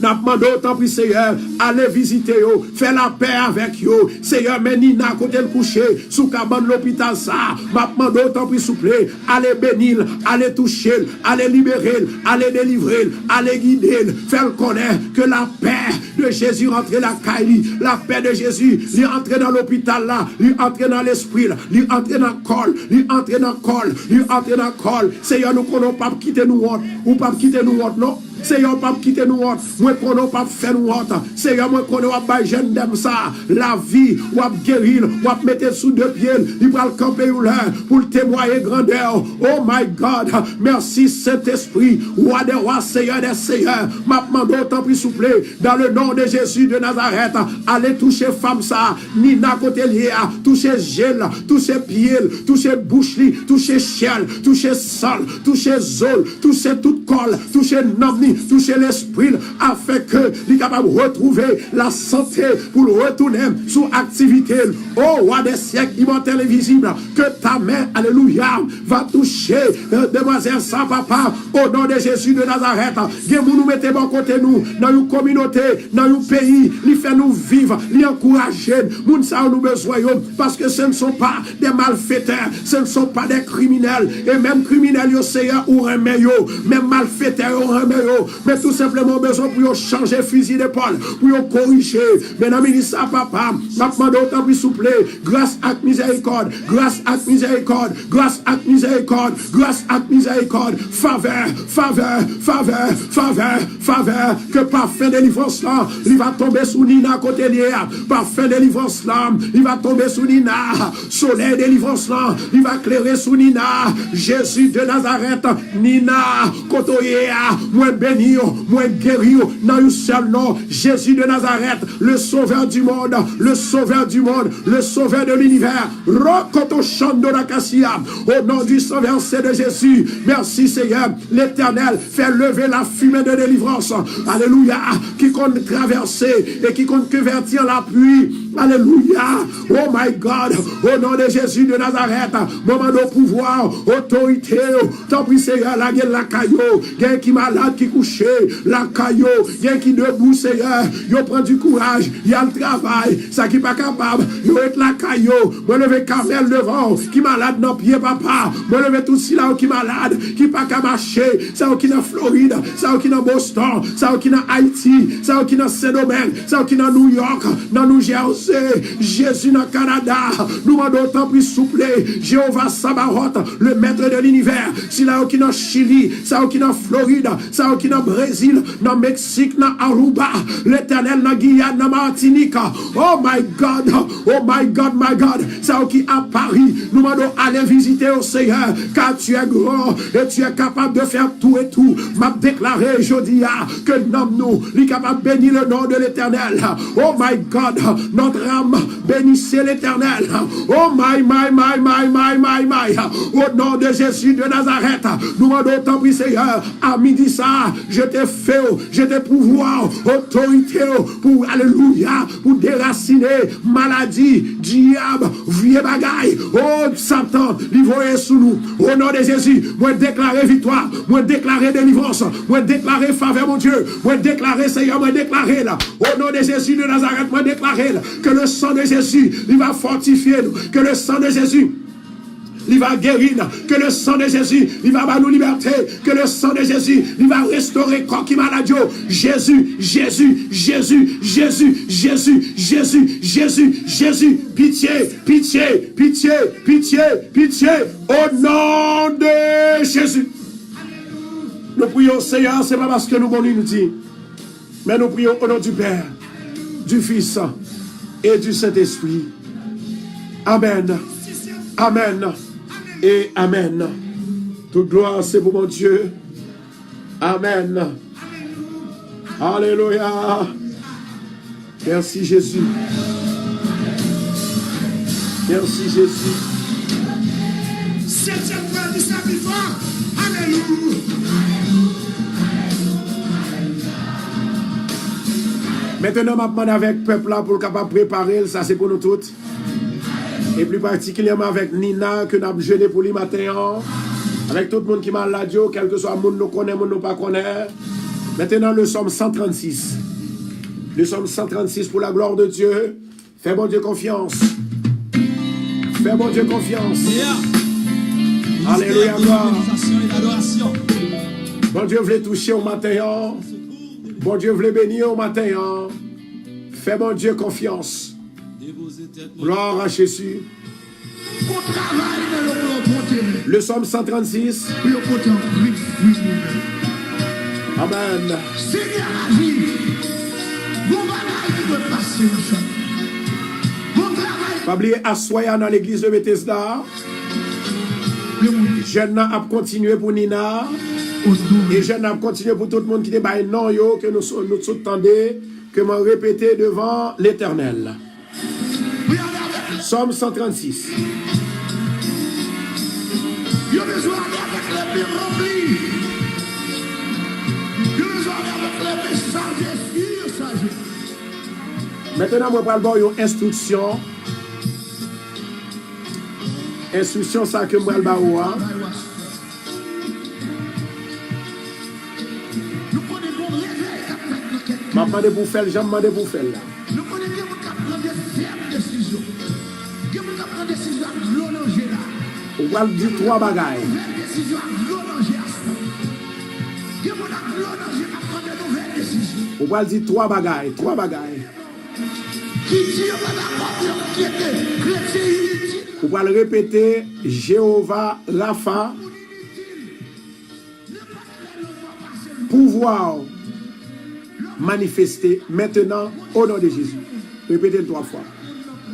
n'a demandé autant pour Seigneur, allez visiter yo, faire la paix avec yo, Seigneur, mais Nina côté le coucher, sous cabane l'hôpital ça, m'a demandé autant pour souple, allez bénir, allez toucher, allez libérer, allez délivrer, allez guider, faire connaître que la paix de Jésus rentre la caille, la paix de Jésus, lui entre dans l'hôpital là, lui entre dans l'esprit, lui entre dans le col, lui entre dans le col, lui entre dans le col, Seigneur, nous ne pas quitter nous honte, ou pas quitter nous honte, non? Seigneur, pas quitter nous honte. Moi, qu'on n'a pas fait nous honte. Seigneur, moi, qu'on n'a pas jeune d'âme ça. La vie, ou à guérir, ou à mettre sous deux pieds. Il va le camper ou là, pour le témoigner grandeur. Oh my God. Merci, Saint-Esprit. Roi des rois, Seigneur des seigneurs. M'a demandé autant plus souple. Dans le nom de Jésus de Nazareth. Allez toucher femme ça. Nina Cotelia. Toucher gel. Toucher pied. Toucher bouche. Toucher chiel. Toucher sol. Toucher zol. Toucher toute colle. Toucher nomni. Toucher l'esprit afin que il capable de retrouver la santé pour retourner sous activité. Oh roi des siècles immortel et visible, que ta main, alléluia, va toucher demoiselle sans papa au nom de Jésus de Nazareth. Vous nous mettez bon côté nous dans une communauté, dans un pays, il fait nous vivre, il encourager. Nous avons besoin parce que ce ne sont pas des malfaiteurs, ce ne sont pas des criminels et même criminels au Seigneur ou remeyo, même malfaiteurs ou remeyo. Mais tout simplement besoin pour changer fusil d'épaule, pour corriger. Mesdames et messieurs, papa, m'a demandé autant plus souple, grâce à miséricorde, grâce à miséricorde, grâce à miséricorde, grâce à miséricorde, faveur, faveur, faveur, faveur, faveur, que par fin délivrance là, il va tomber sous Nina côté lié, par fin délivrance là, il va tomber sous Nina, soleil délivrance là, il va éclairer sous Nina, Jésus de Nazareth, Nina, côté moi béni, moi guéri, dans un seul nom, Jésus de Nazareth, le sauveur du monde, le sauveur du monde, le sauveur de l'univers, Rokoto Shando Nakassia, au nom du sauveur c'est de Jésus, merci Seigneur, l'éternel fait lever la fumée de délivrance, alléluia, qui compte traverser et qui compte convertir la pluie, alléluia, oh my God, au nom de Jésus de Nazareth, moment de pouvoir, autorité, tant pis Seigneur, la gueule la caillou, gueule qui malade, qui couché, la caillou, gueule qui debout Seigneur, yo prend du courage, il y a le travail, ça qui pas capable, yo est la caillou, moi lever Carmel devant, qui malade dans pied papa, moi lever tout si là qui malade, qui pas qu'à marcher, ça qui dans Floride, ça qui dans Boston, ça qui dans Haïti, ça qui dans Saint-Domingue, ça qui dans New York, dans New Jersey, manifester Jésus dans le Canada. Nous demandons autant plus souple. Jéhovah Sabaoth, le maître de l'univers. Si là qui dans Chili, ça qui dans Floride, ça qui dans Brésil, dans Mexique, dans Aruba, l'Éternel dans Guyane, dans Martinique. Oh my God, oh my God, my God. Ça qui à Paris, nous demandons aller visiter au Seigneur, car tu es grand et tu es capable de faire tout et tout. M'a déclaré aujourd'hui que nous, il est capable de bénir le nom de l'Éternel. Oh my God, notre âme bénissez l'Éternel. Oh my. Au nom de Jésus de Nazareth, nous demandons autant pour Seigneur, à midi ça, je t'ai fait, je t'ai pouvoir, autorité pour, alléluia, pour déraciner maladie, diable, vieux bagaille. Oh Satan, livre sous nous. Au nom de Jésus, moi déclarer victoire, moi déclarer délivrance, moi déclarer faveur, mon Dieu, moi déclarer Seigneur, moi déclarer là. Au nom de Jésus de Nazareth, moi déclarer là, que le sang de Jésus, il va fortifier nous, que le sang de Jésus, il va guérir, que le sang de Jésus, il va nous liberté, que le sang de Jésus, il va restaurer quoi qui malade. Jésus, Jésus, Jésus, Jésus, Jésus, Jésus, Jésus, Jésus, pitié, pitié, pitié, pitié, pitié, au nom de Jésus. Nous prions, Seigneur, c'est pas parce que nous voulons nous dire, mais nous prions au nom du Père, du Fils et du Saint-Esprit. Amen. Amen. Et Amen. Toute gloire, c'est pour mon Dieu. Amen. Alléluia. Merci Jésus. Merci Jésus. Septième fois de sa victoire. Alléluia. Maintenant, je demande avec le peuple là pour le capable préparer, ça c'est pour nous toutes. Et plus particulièrement avec Nina, que nous avons jeûné pour lui matin. Avec tout le monde qui m'a la radio, quel que soit le monde nous connaît, le monde nous pas connaît. Maintenant, le psaume 136. Le psaume 136 pour la gloire de Dieu. Fais bon Dieu confiance. Fais bon Dieu confiance. Yeah. Alléluia, gloire. Bon Dieu voulait toucher au matin. Bon Dieu voulait bénir au matin. Fais bon Dieu confiance. Gloire à Jésus. Le psaume 136. Amen. Pas oublier assoya dans l'église de Bethesda. Jeune a continué pour Nina. Et jeune a continué pour tout le monde qui débat non yo que nous entendez que m'en répéter devant l'Éternel. Psaume 136. Maintenant, je vais vous une instruction. Instruction, ça que je vais vous je vais demander pour faire, je vais demander pour faire là. On va dire trois bagailles. On va dire trois bagailles. Trois bagailles. On va le répéter. Jéhovah Rapha. Pouvoir manifester maintenant au nom de Jésus. Répétez-le trois fois.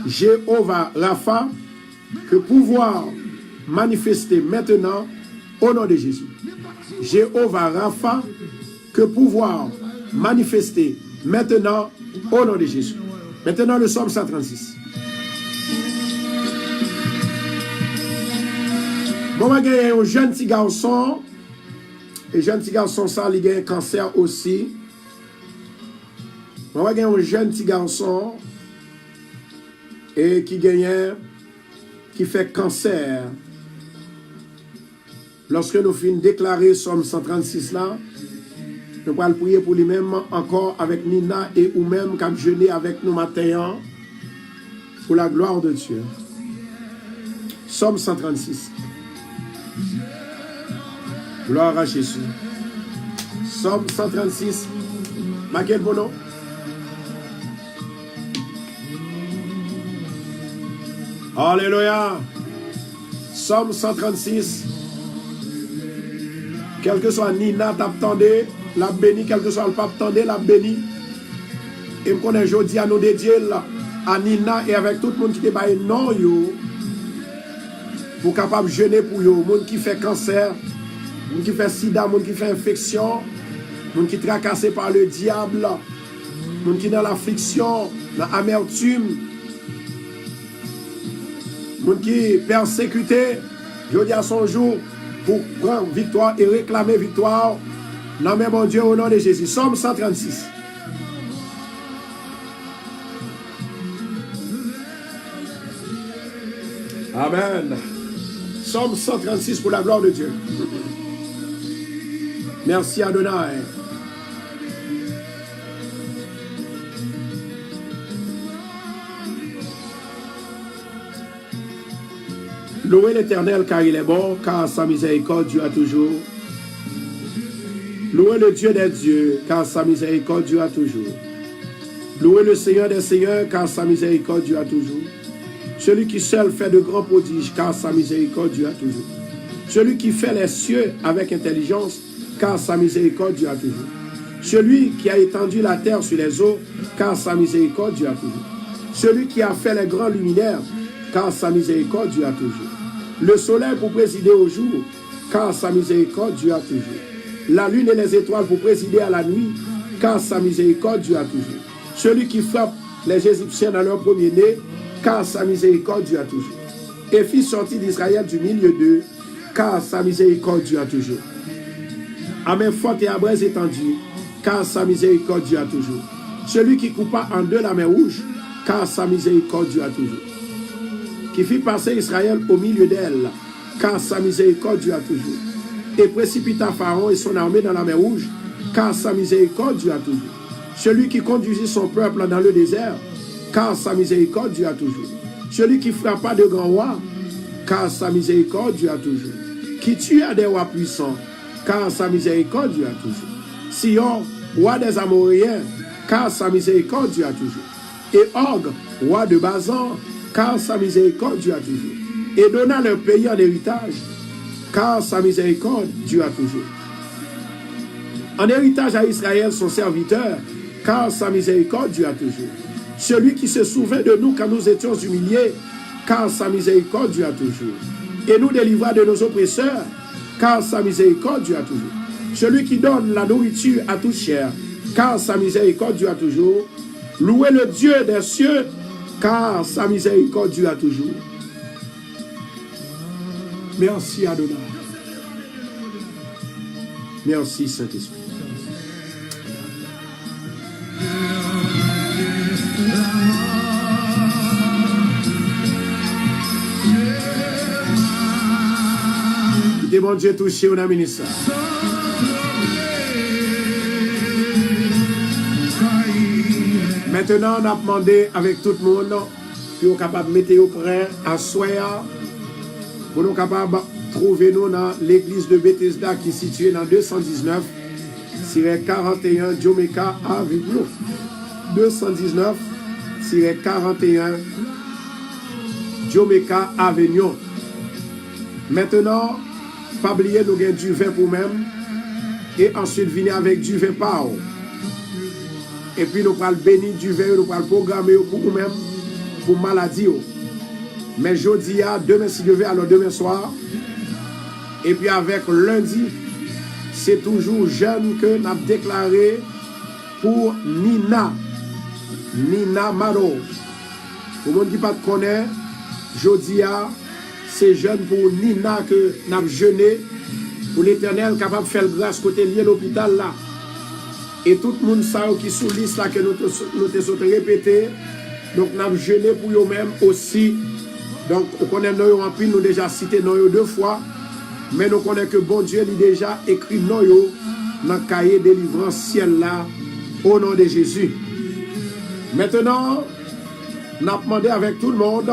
Jéhovah Rapha. Que pouvoir manifester maintenant au nom de Jésus. Jéhovah Rapha, que pouvoir manifester maintenant au nom de Jésus. Maintenant le psaume 136. Bon, on va un jeune petit garçon. Et jeune petit garçon, ça, il a un cancer aussi. On va un jeune petit garçon et qui fait cancer. Lorsque nous finissons déclarer Somme 136 là, nous allons prier pour lui-même encore avec Nina et ou même qui jeûné avec nous matin pour la gloire de Dieu. Somme 136. Gloire à Jésus. Somme 136. Marquez le bon nom. Alléluia. Somme 136. Quel que soit Nina t'attendait, la béni, quel que soit le pape t'attendait, la béni. Et je connais aujourd'hui à nous dédier à Nina et avec tout le monde qui te baille non yo. Pour capable jeûner pour yo, monde qui fait cancer, monde qui fait sida, monde qui fait infection, monde qui tracassé par le diable, monde qui dans l'affliction, dans l'amertume, monde qui persécuté, je dis à son jour pour prendre victoire et réclamer victoire. Dans le bon Dieu au nom de Jésus. Somme 136. Amen. Somme 136 pour la gloire de Dieu. Merci Adonai. Louez l'Éternel car il est bon, car sa miséricorde dure toujours. Louez le Dieu des dieux, car sa miséricorde dure toujours. Louez le Seigneur des seigneurs, car sa miséricorde dure toujours. Celui qui seul fait de grands prodiges, car sa miséricorde dure toujours. Celui qui fait les cieux avec intelligence, car sa miséricorde dure toujours. Celui qui a étendu la terre sur les eaux, car sa miséricorde dure toujours. Celui qui a fait les grands luminaires, car sa miséricorde dure toujours. Le soleil pour présider au jour, car sa miséricorde dure toujours. La lune et les étoiles pour présider à la nuit, car sa miséricorde dure toujours. Celui qui frappe les Égyptiens dans leur premier-né, car sa miséricorde dure toujours. Et fit sortir d'Israël du milieu d'eux, car sa miséricorde dure toujours. À main forte et à bras étendus, car sa miséricorde dure toujours. Celui qui coupa en deux la mer rouge, car sa miséricorde dure toujours. Qui fit passer Israël au milieu d'elle, car sa miséricorde dure toujours. Et précipita Pharaon et son armée dans la mer rouge, car sa miséricorde dure toujours. Celui qui conduisit son peuple dans le désert, car sa miséricorde dure toujours. Celui qui frappa de grands rois, car sa miséricorde dure toujours. Qui tua des rois puissants, car sa miséricorde dure toujours. Sion, roi des Amoréens, car sa miséricorde dure toujours. Et Og, roi de Bazan, car sa miséricorde dure toujours. Et donna leur pays en héritage, car sa miséricorde dure toujours. En héritage à Israël son serviteur, car sa miséricorde dure toujours. Celui qui se souvint de nous quand nous étions humiliés, car sa miséricorde dure toujours. Et nous délivra de nos oppresseurs, car sa miséricorde dure toujours. Celui qui donne la nourriture à toute chair, car sa miséricorde dure toujours. Louez le Dieu des cieux, car sa miséricorde dure toujours. Merci Adonai. Merci Saint-Esprit. Que bon Dieu touché au ministère. Maintenant, on a demandé avec tout le monde pour nous capable de mettre prêt à soir pour nous capable de trouver nous dans l'église de Bethesda qui est située dans 219 41 Jamaica Avenue. 219 41 Jamaica Avenue. Maintenant, pas oublier nous avons du vin pour même et ensuite venir avec du vin par. Et puis nous allons bénir du vin, nous allons programmer pour nous-mêmes, pour maladie. Mais jeudi, demain si Dieu veut, alors demain soir. Et puis avec lundi, c'est toujours jeune que nous avons déclaré pour Nina. Nina Maro. Pour le monde qui ne connaît pas, jeudi, c'est jeune pour Nina que nous avons jeûné. Pour l'Éternel capable de faire grâce côté lié l'hôpital là. Et tout le monde qui est sous liste là que nous te répété. Donc nous avons jeûné pour eux-mêmes aussi. Donc on connaît nous en pile, nous déjà cité nous deux fois. Mais nous connaissons que bon Dieu a déjà écrit nous dans le cahier délivrance ciel là au nom de Jésus. Maintenant, nous avons demandé avec tout le monde,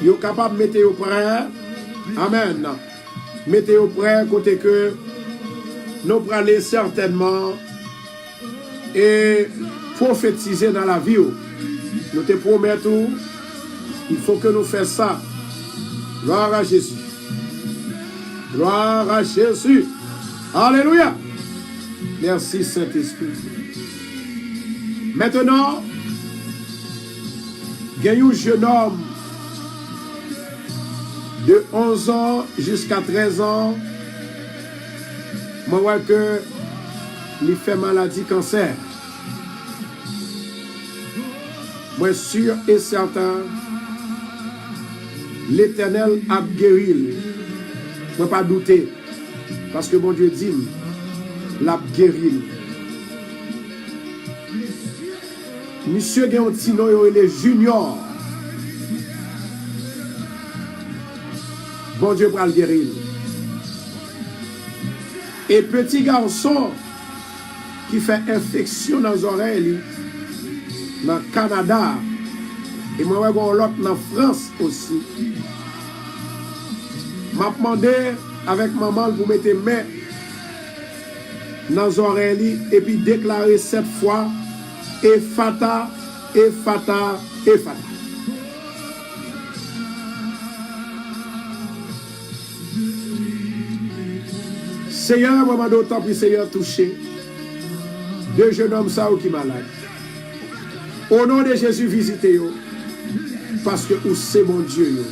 vous êtes capable de mettre au prêt. Amen. Mettez au prêt côté que nous prenons certainement et prophétiser dans la vie. Nous te promettons Il faut que nous fassions ça. Gloire à Jésus. Gloire à Jésus. Alléluia. Merci Saint-Esprit. Maintenant, il y a un jeune homme de 11 ans jusqu'à 13 ans. Moi, je vois que il fait maladie cancer. Moi, sûr et certain, l'Éternel a guéri. Je ne peux pas douter. Parce que mon Dieu dit, l'a guéri. Monsieur Géantino, il est junior. Bon Dieu va le guérir. Et petit garçon qui fait infection dans les oreilles, dans le Canada, et moi, je vais l'autre dans France aussi. M'a demandé avec maman pour mettre main dans les oreilles et puis déclarer 7 fois Ephata, Ephata, Ephata. Seigneur, moment d'autant plus Seigneur touché. Deux jeunes hommes ça ou qui malades. Au nom de Jésus, visitez-vous. Parce que vous c'est mon Dieu. Yo.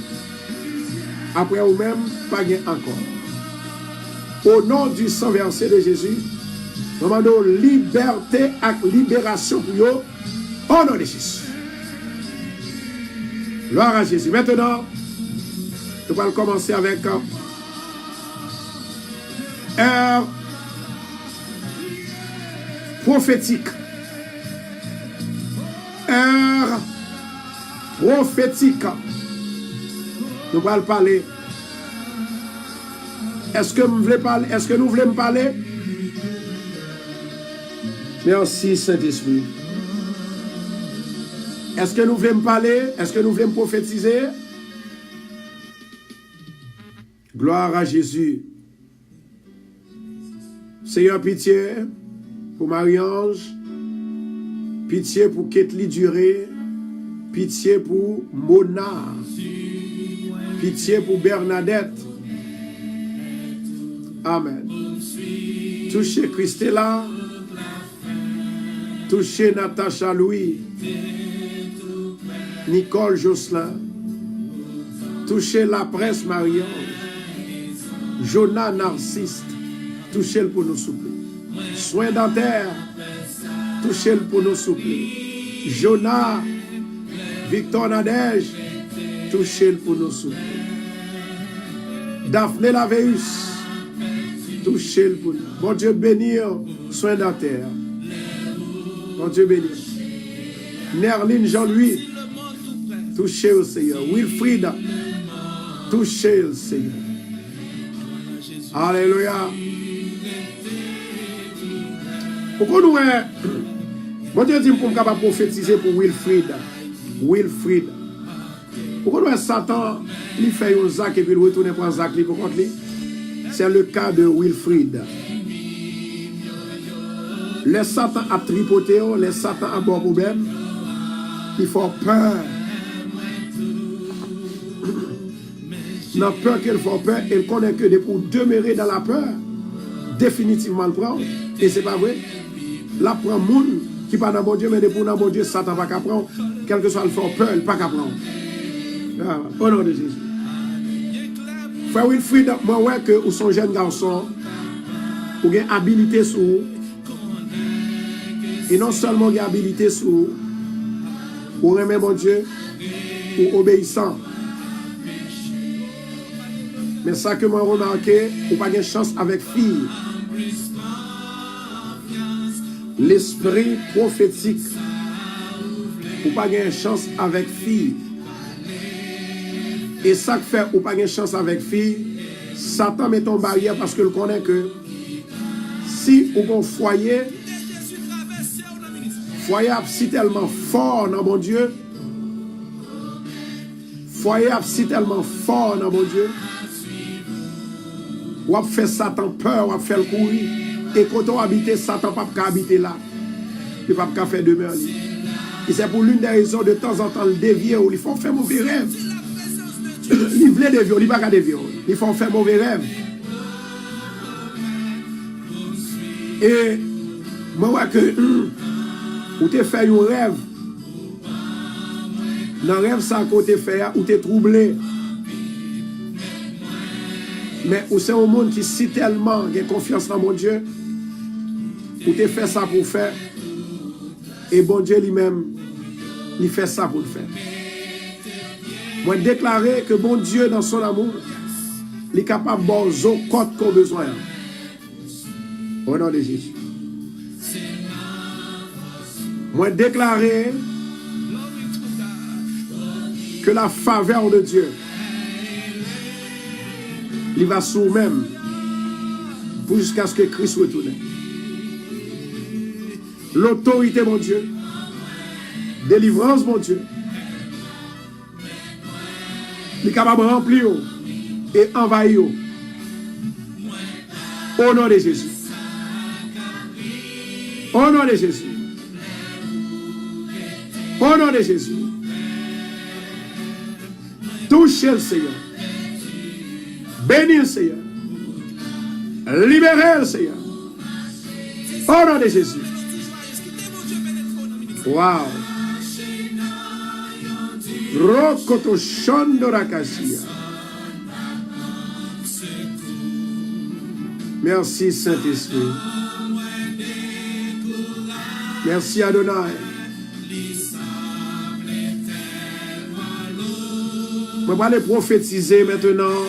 Après vous-même, pas gain encore. Au nom du sang versé de Jésus, nous demandons liberté et libération pour vous. Au nom de Jésus. Gloire à Jésus. Maintenant, nous allons commencer avec heure prophétique. Heure prophétique. Nous allons parler. Est-ce que vous voulez parler? Est-ce que nous voulons parler? Merci Saint-Esprit. Est-ce que nous voulons parler? Est-ce que nous voulons prophétiser? Gloire à Jésus. Seigneur, pitié pour Marie-Ange, pitié pour Ketli Duré, pitié pour Mona, pitié pour Bernadette. Amen. Touchez Christella, touchez Natacha Louis, Nicole Jocelyn, touchez la presse Marie-Ange, Jonah Narcisse, touchez-le pour nous souffler. Soins dentaires, touchez-le pour nous souffler. Jonah, Victor Nadège, touchez-le pour nous souffler. Daphné Laveus, touchez-le pour nous. Bon Dieu bénir, soins dentaires. Bon Dieu bénir. Nerline Jean-Louis, touchez au Seigneur. Wilfried, touchez le Seigneur. Alléluia. Pourquoi nous, bon Dieu dit qu'on est capable de prophétiser pour Wilfried. Wilfried. Pourquoi nous, Satan, il fait un Zach et puis il retourne pour un Zach. C'est le cas de Wilfried. Les Satan a tripoté, les Satan a bon problème. Il faut peur. Dans la peur qu'il faut peur, il connaît que pour demeurer dans la peur, définitivement le prendre. Et c'est pas vrai. La prend monde qui pas dans mon Dieu, mais pour dans mon Dieu, Satan va prendre. Quel que soit le fort peur, il pas qu'à prendre. Au nom de Jésus. Frère Wilfried, moi ouais que vous sont jeunes garçons, vous avez habilité sur vous. Et non seulement vous avez habilité sur vous, vous aimez mon Dieu, ou obéissant. Mais ça que moi remarqué, vous n'avez pas de chance avec fille. L'esprit prophétique, vous n'avez pas de chance avec fille. Et ça que fait, vous n'avez pas de chance avec fille, Satan met en barrière parce qu'il connaît que si vous avez un foyer si tellement fort dans mon Dieu, foyer si tellement fort dans mon Dieu, ou a fait Satan peur, ou a fait le courir. Et quand on habite, Satan ne peut pas habiter là. Il ne peut pas faire demeure. Et c'est pour l'une des raisons de temps en temps le dévier ou il faut faire mauvais rêve. Il voulait dévier, il ne va pas dévier. Il faut faire mauvais rêve. Et moi, je vois que ou tu fait un rêve. Dans le rêve, ça côté fait ou tu es troublé. Mais ou c'est un monde qui si tellement a confiance dans mon Dieu, ou tu fait ça pour faire. Et bon Dieu lui-même, il fait ça pour le faire. Moi, déclarer que bon Dieu, dans son amour, il est capable de voir aux côtes qu'on a besoin. Au nom de Jésus. Moi, déclarer que la faveur de Dieu, il va sur même pour jusqu'à ce que Christ retourne. L'autorité, mon Dieu. Délivrance, mon Dieu. Il est capable de remplir et envahir. Au nom de Jésus. Au nom de Jésus. Au nom de Jésus. Touchez le Seigneur. Bénis le Seigneur. Libérez le Seigneur. Au nom de Jésus. Wow. Rokoto shondo rakashia. Merci Saint-Esprit. Merci Adonai. Je vais aller prophétiser maintenant.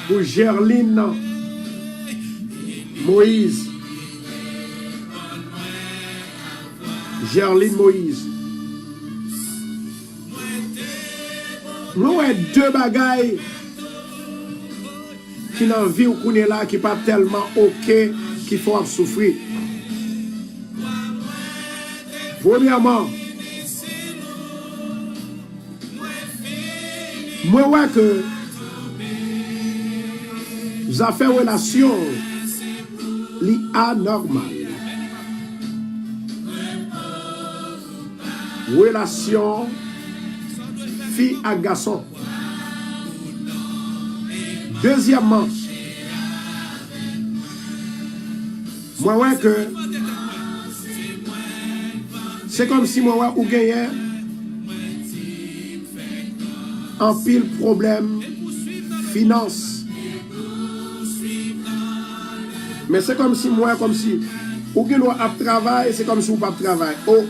Pour Gerline Moïse. Gerline Moïse. Nous avons deux bagailles qui n'ont vie ou qu'on est là, qui pas tellement ok, qu'il faut souffrir. Premièrement, moi vois que vous avez fait relation anormale. Relation fille à garçon. Deuxièmement, moi vois que c'est comme si moi ou gagnais un pile problème finance. Mais c'est comme si moi ou gagnez à travail, c'est comme si ou pas travail. Oh,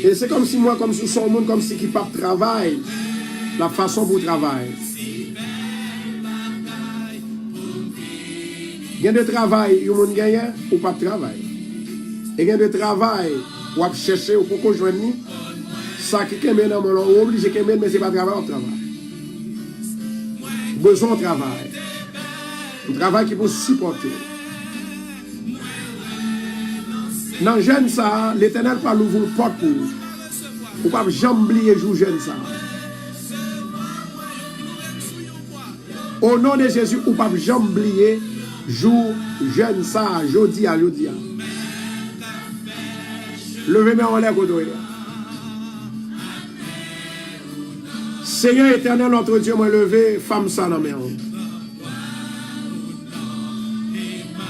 et c'est comme si moi comme si son monde comme si qui pas travail, la façon pour travailler. Il y a de travail, il y a ou pas de travail. Et il y a de travail, ou à chercher ou pour joindre ça qui est dans mon on obligé de mais c'est pas travail au travail. Besoin de travail. Un travail qui peut supporter. Dans jeune ça, l'Éternel va l'ouvrir une porte pour vous. Vous ne pouvez jamais oublier jour jeune ça. Au nom de Jésus, vous ne pouvez jamais oublier jour jeune ça, jeudi à jeudi. Levez-moi en l'air, côté. Seigneur éternel, notre Dieu, m'a levé, femme ça dans mes mains.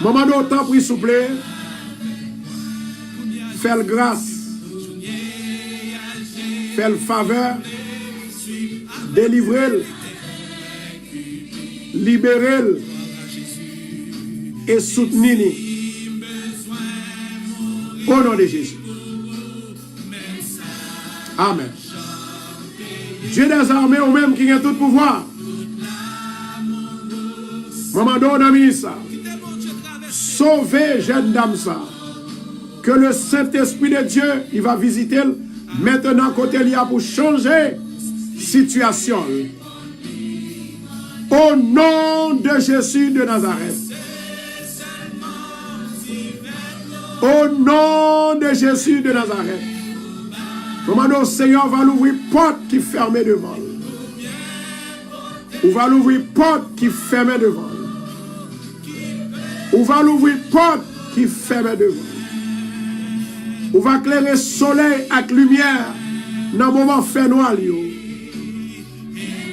Maman d'autant, prie s'il vous plaît. Fais grâce. Fais faveur. Délivrez-le. Libérez-le. Et soutenez-le. Au nom de Jésus. Amen. Dieu des armées ou même qui a tout pouvoir. Maman donne ça. Sauvez jeune dame ça. Que le Saint-Esprit de Dieu, il va visiter maintenant côté il y a pour changer situation. Au nom de Jésus de Nazareth. Au nom de Jésus de Nazareth. Comment le Seigneur va l'ouvrir porte qui fermée devant. Ou va l'ouvrir porte qui fermée devant. On va l'ouvrir porte qui ferme devant. On va éclairer soleil avec lumière dans le moment fait noir.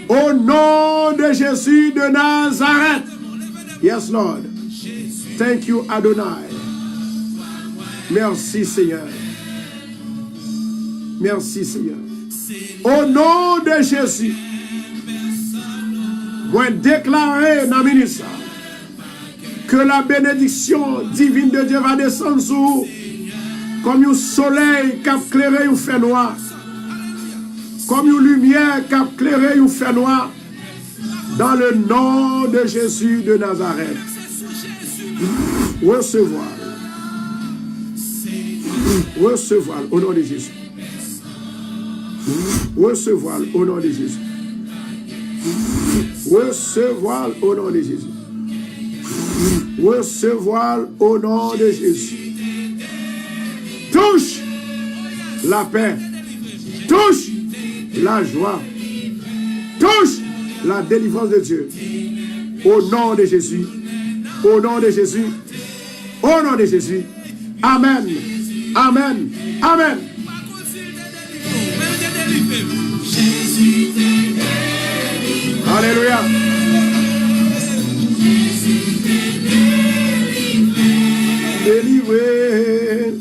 Au nom de Jésus de Nazareth. Yes, Lord. Thank you, Adonai. Merci, Seigneur. Merci, Seigneur. Au nom de Jésus, moi déclarer dans le ministère que la bénédiction divine de Dieu va descendre sur vous comme un soleil qui a éclairé un fait noir, comme une lumière qui a éclairé un fait noir, dans le nom de Jésus de Nazareth. Recevoir. Recevoir au nom de Jésus. Recevoir au nom de Jésus. Recevoir au nom de Jésus. Recevoir au nom de Jésus. Touche la paix. Touche la joie. Touche la délivrance de Dieu. Au nom de Jésus. Au nom de Jésus. Au nom de Jésus. Amen. Amen. Amen. Alléluia. Délivré.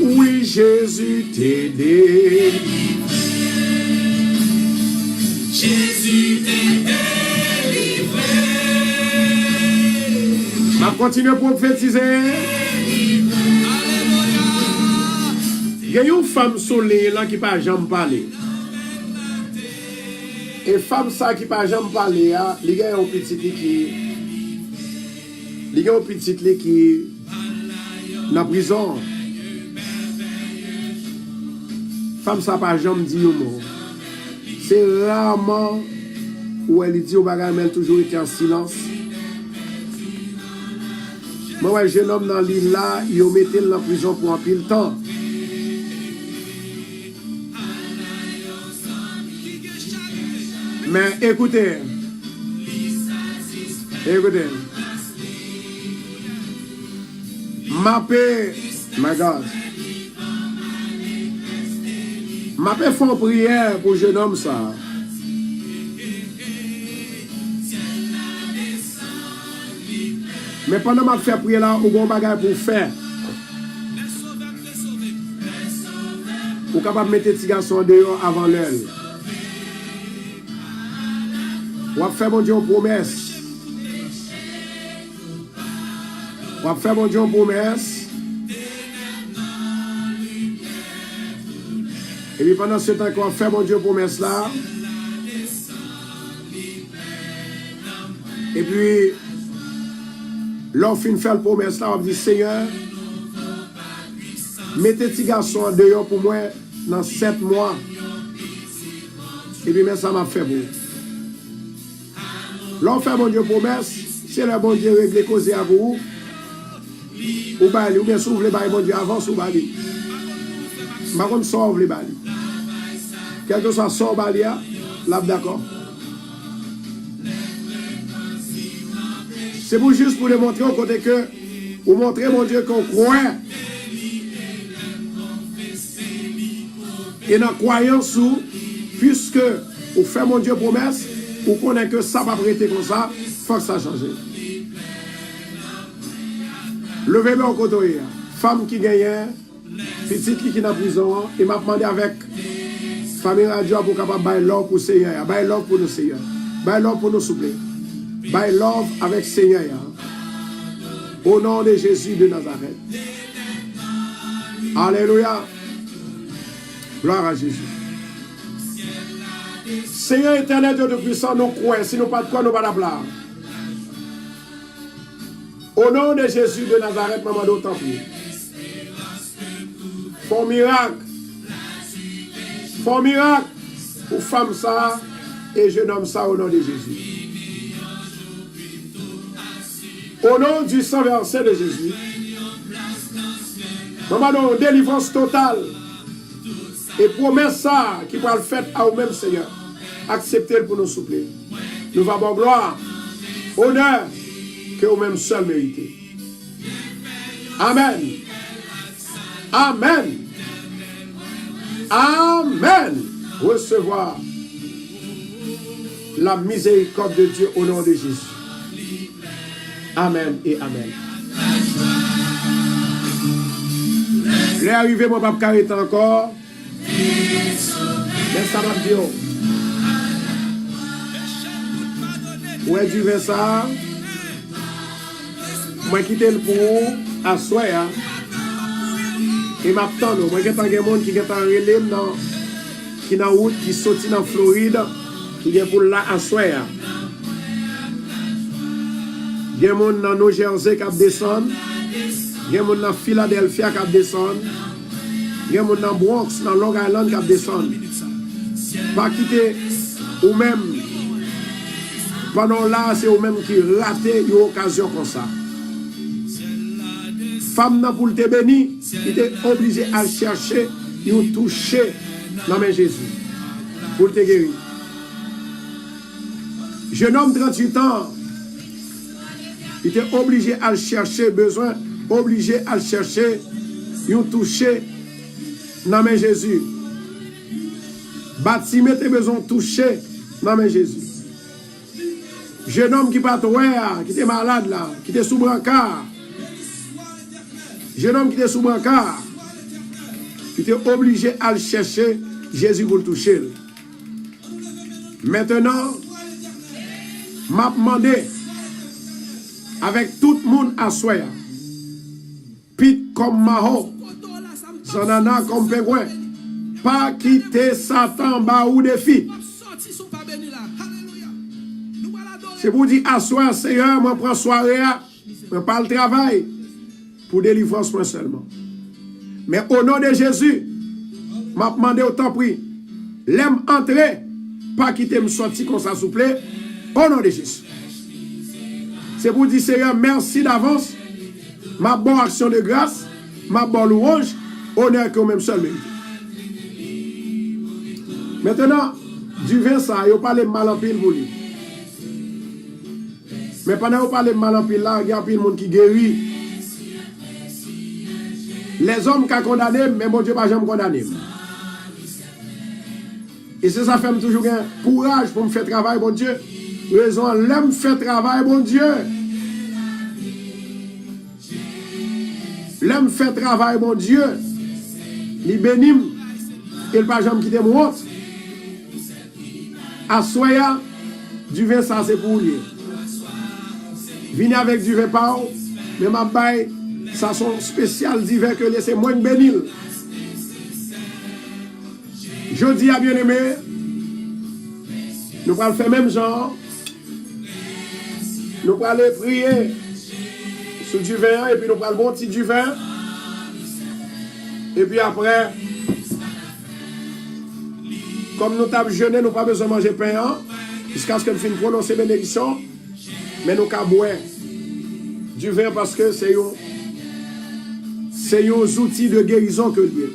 Oui, Jésus t'est délivré. Jésus t'est délivré. On va continuer à prophétiser. Il y a une femme soleil là qui n'a jamais parlé. Et femme ça qui n'a jamais parlé, il y a un petit qui est dans la prison. Femme ça n'a jamais dit un mot. C'est rarement où elle dit au bagage, mais elle a toujours été en silence. Moi, un jeune homme dans l'île là, il a mis dans la prison pour un pile temps. Mais écoutez, my God, m'a fait une prière pour jeune homme ça. Mais pendant que je fais prière là, il y a un bagage pour faire. Vous êtes capable de mettre les petits garçons dehors avant l'heure. Vous avez fait mon Dieu une promesse. Vous avez fait mon Dieu une promesse. Et puis pendant ce temps qu'on a fait mon Dieu une promesse là. Et puis, l'offre fin fait la promesse là, on dit Seigneur, mettez petits garçons dehors pour moi dans 7 mois. Et puis, mais ça m'a fait beau. L'on fait mon Dieu promesse, c'est le bon Dieu régler causer à vous. Ou bali, ou bien s'ouvre les bali, bon Dieu avance ou bali. Par contre, sauve les bali. Quel que soit sauve bali, là, d'accord. C'est pour juste pour le montrer au côté que, vous montrer mon Dieu qu'on croit. Et dans la croyance, puisque vous faites mon Dieu promesse, vous connaissez que ça va prêter comme ça, il faut que ça change. Levez-moi au côté, femme qui gagne, petite qui est dans la prison, et m'a demandé avec famille radio pour capable bailler l'or pour Seigneur, bailler l'or pour nous Seigneur, bailler l'or pour nous souple, bailler l'or avec Seigneur. Au nom de Jésus de Nazareth. Alléluia. Gloire à Jésus. Seigneur éternel, Dieu de puissance, nous croyons. Si nous pas de quoi, nous pas d'applaudir. Au nom de Jésus de Nazareth, maman d'autant plus. Font miracle. Font miracle pour femme ça et jeune homme ça au nom de Jésus. Au nom du sang versé de Jésus. Maman, nous délivrance totale. Et promesse ça qui va le faire à vous-même, Seigneur. acceptez-le pour nous souffler. Nous avons gloire, honneur, que vous-même seul méritez. Amen. Amen. Amen. Recevoir la miséricorde de Dieu au nom de Jésus. Amen et amen. Les arrivés, mon papa carré encore. Mais ça va dire. Où est du ça? Moi quitte le pour asseoir. Et m'attends, moi j'ai tant de monde qui est en relève qui dans route qui sorti dans Floride qui est pour là asseoir. Il y a des gens dans New Jersey qui descendent. Il y a des gens dans Philadelphia qui descendent. Il y a des gens dans Bronx, dans Long Island qui descendent. Pas quitter ou même pendant là, c'est eux-mêmes qui ratent une occasion comme ça. Femme n'a pour te bénir, il était obligé à chercher et toucher dans mes Jésus pour te guérir. Jeune homme 38 ans, il était obligé à chercher, obligé à chercher et toucher dans mes Jésus. Bâtiment était besoin de toucher dans mes Jésus. Jeune homme qui pas qui était malade là, qui était sous brancard. Jeune homme qui était sous brancard, qui était obligé à le chercher, Jésus pour le toucher. Maintenant, m'a demandé avec tout le monde à soi, pit comme Maho, Zanana comme Pégouin, pas quitter Satan bas ou défi. C'est pour dire à soi, Seigneur, moi prends soirée, moi pas le travail. Pour délivrance moi seulement. Mais au nom de Jésus, m'a demandé autant prix. L'aime entrer, pas quitter me sortir comme ça, s'il vous plaît. Au nom de Jésus. C'est pour dire, Seigneur, merci d'avance. Ma bonne action de grâce, ma bonne louange, honneur que même seul mérite. Maintenant, du vin ça, il parle de mal en pile pour lui. Mais pendant qu'il parle de mal en pile là, il y a un pile monde qui guérit. Les hommes qui ont condamné, mais mon Dieu n'a jamais condamné. Et c'est ça fait toujours un courage pour me faire travail, bon Dieu. Raison, l'aime faire travail, bon Dieu. L'aime faire travail, bon Dieu. Il bénit, il n'a jamais quitté mon honte. À soya, du vin, ça c'est pour lui. Venez avec du vin par mais ma baille. Ça sont spécial divers que laissez moins bénir. Je dis à bien-aimé, nous allons faire même genre. Nous allons aller prier sur du vin et puis nous allons bon petit du vin. Et puis après, comme nous avons jeûné, nous n'avons pas besoin de manger pain jusqu'à ce que nous finissons de prononcer bénédiction. Mais nous allons boire du vin parce que c'est un outil de guérison que Dieu.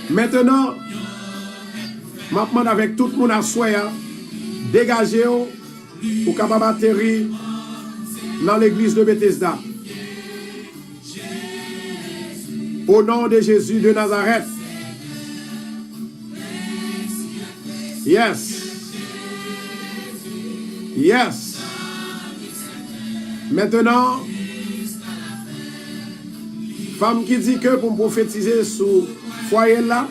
Maintenant, je demande avec tout le monde à soi, dégagez pour capable atterrir dans l'église de Bethesda. Au nom de Jésus de Nazareth. Yes. Yes. Maintenant, femme qui dit que pour me prophétiser sur le foyer là,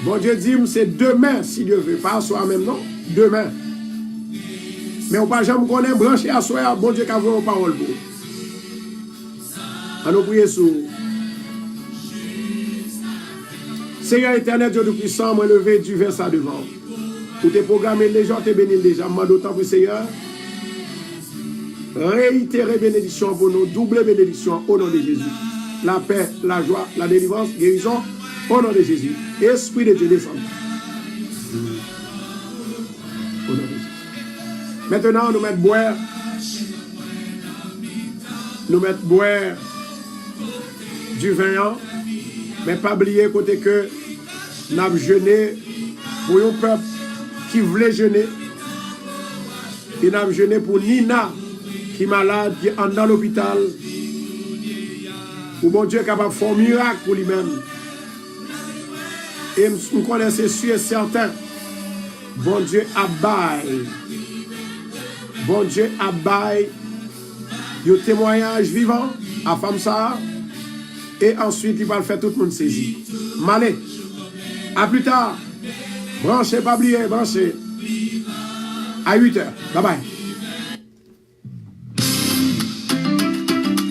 bon Dieu dit c'est demain si Dieu veut, pas à soi même non, demain. Mais on ne peut jamais connaître branché à soi, bon Dieu qui a vos paroles pour. On nous prie sur. Seigneur éternel, Dieu Tout-Puissant, moi levé du vin ça devant. Pour te programmer les gens, te bénir déjà. Je d'autant pour Seigneur. Réitérer bénédiction pour nous, doubler bénédiction au nom de Jésus. La paix, la joie, la délivrance, guérison au nom de Jésus. Esprit de Dieu descend. Au nom de Jésus. Maintenant, nous mettons boire. Nous mettons boire du vin, mais pas oublier côté que n'a jeûné pour un peuple qui voulait jeûner. Et n'a jeûné pour Nina qui est malade, qui est dans l'hôpital. Pour mon Dieu capable de faire un miracle pour lui-même. Et nous connaissons, c'est sûr et certain. Bon Dieu abaille. Bon Dieu abaille. Un témoignage vivant à femme ça. Et ensuite, il va le faire tout le monde saisir. Malé. À plus tard. Branchez, pas oublier, branchez. À 8h. Bye bye.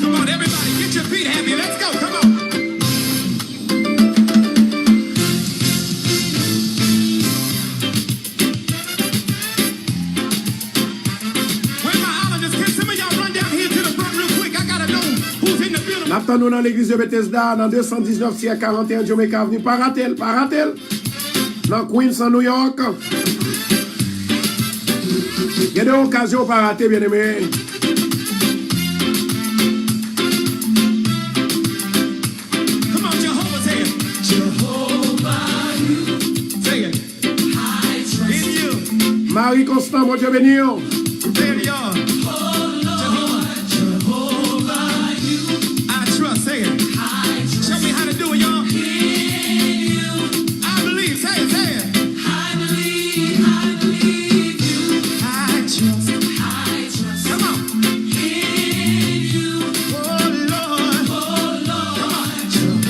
Come on, everybody, get your feet happy. Let's go. Come on. Where my islanders? Can some of y'all run down here to the front real quick? I gotta know who's in the building. Maintenant, nous dans l'église de Bethesda, dans 219 siècle 41 Jamaica Avenue. Pas ratel, pas ratel. Dans Queens, en New York. Il y a des occasions pas rater, bien aimé. Come on, Jehovah, say it. Jehovah, you. Say it. I trust in you. Marie Constant, mon Dieu béni. There you are. Jehovah, you. I trust, say it. Show me how to do it, y'all. I believe, say it, say it. I believe you. I trust. Come on. In you. Oh, Lord. Come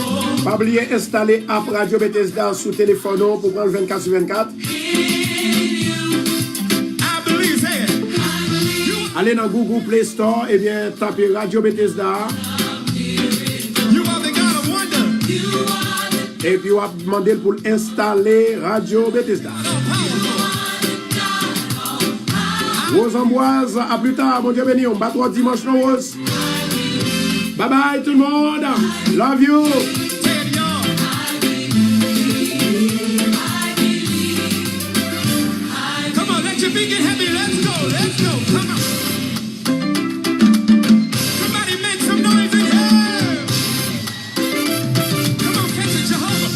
on. Pas oublier installer app Radio Bethesda sous téléphone pour prendre 24/24. I believe, say it. Allez dans Google Play Store et bien tapez Radio Bethesda. You are the God of wonder. Et puis on va demander pour installer Radio Bethesda. Rose Amboise, à plus tard, mon Dieu béni, on bat 3 dimanche non Rose. Bye bye tout le monde. Love you. Say it, y'all. Come on, let your feet get heavy. Let's go. Let's go. Come on. Somebody make some noise in here. Come on, catch it, Jehovah.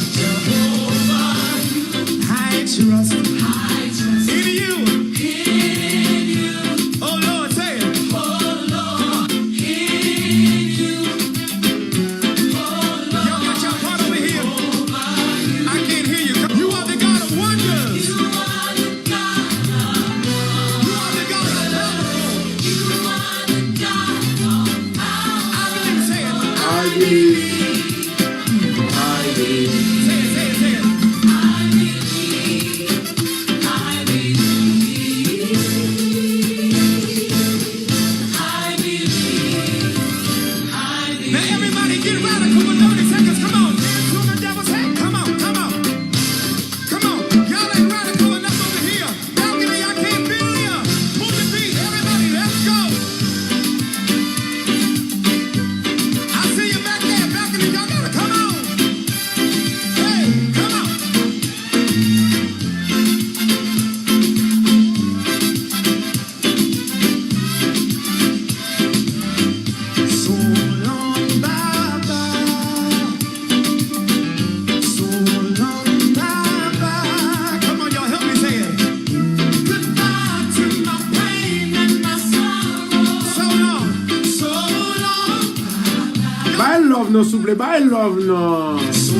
I trust in you. Oh, Lord, say it. Come on. Y'all got your part over here. I can't hear you. You are the God of wonders. You are the God of miracles. I believe, say it. I believe. I believe. Say it, say it, say it. Now everybody get radical for 30 seconds. Come on, dance on the devil's head. Come on, come on. Come on. Y'all ain't radical enough over here. Balcony, I can't feel ya. Move your feet. Everybody, let's go. I see you back there. Balcony, y'all gotta come on. Hey, come on. So long, Baba. So long, Baba. Come on, y'all, help me say it. Goodbye to my pain and my sorrow. So long, so long. Bye love no souple, bye love no. So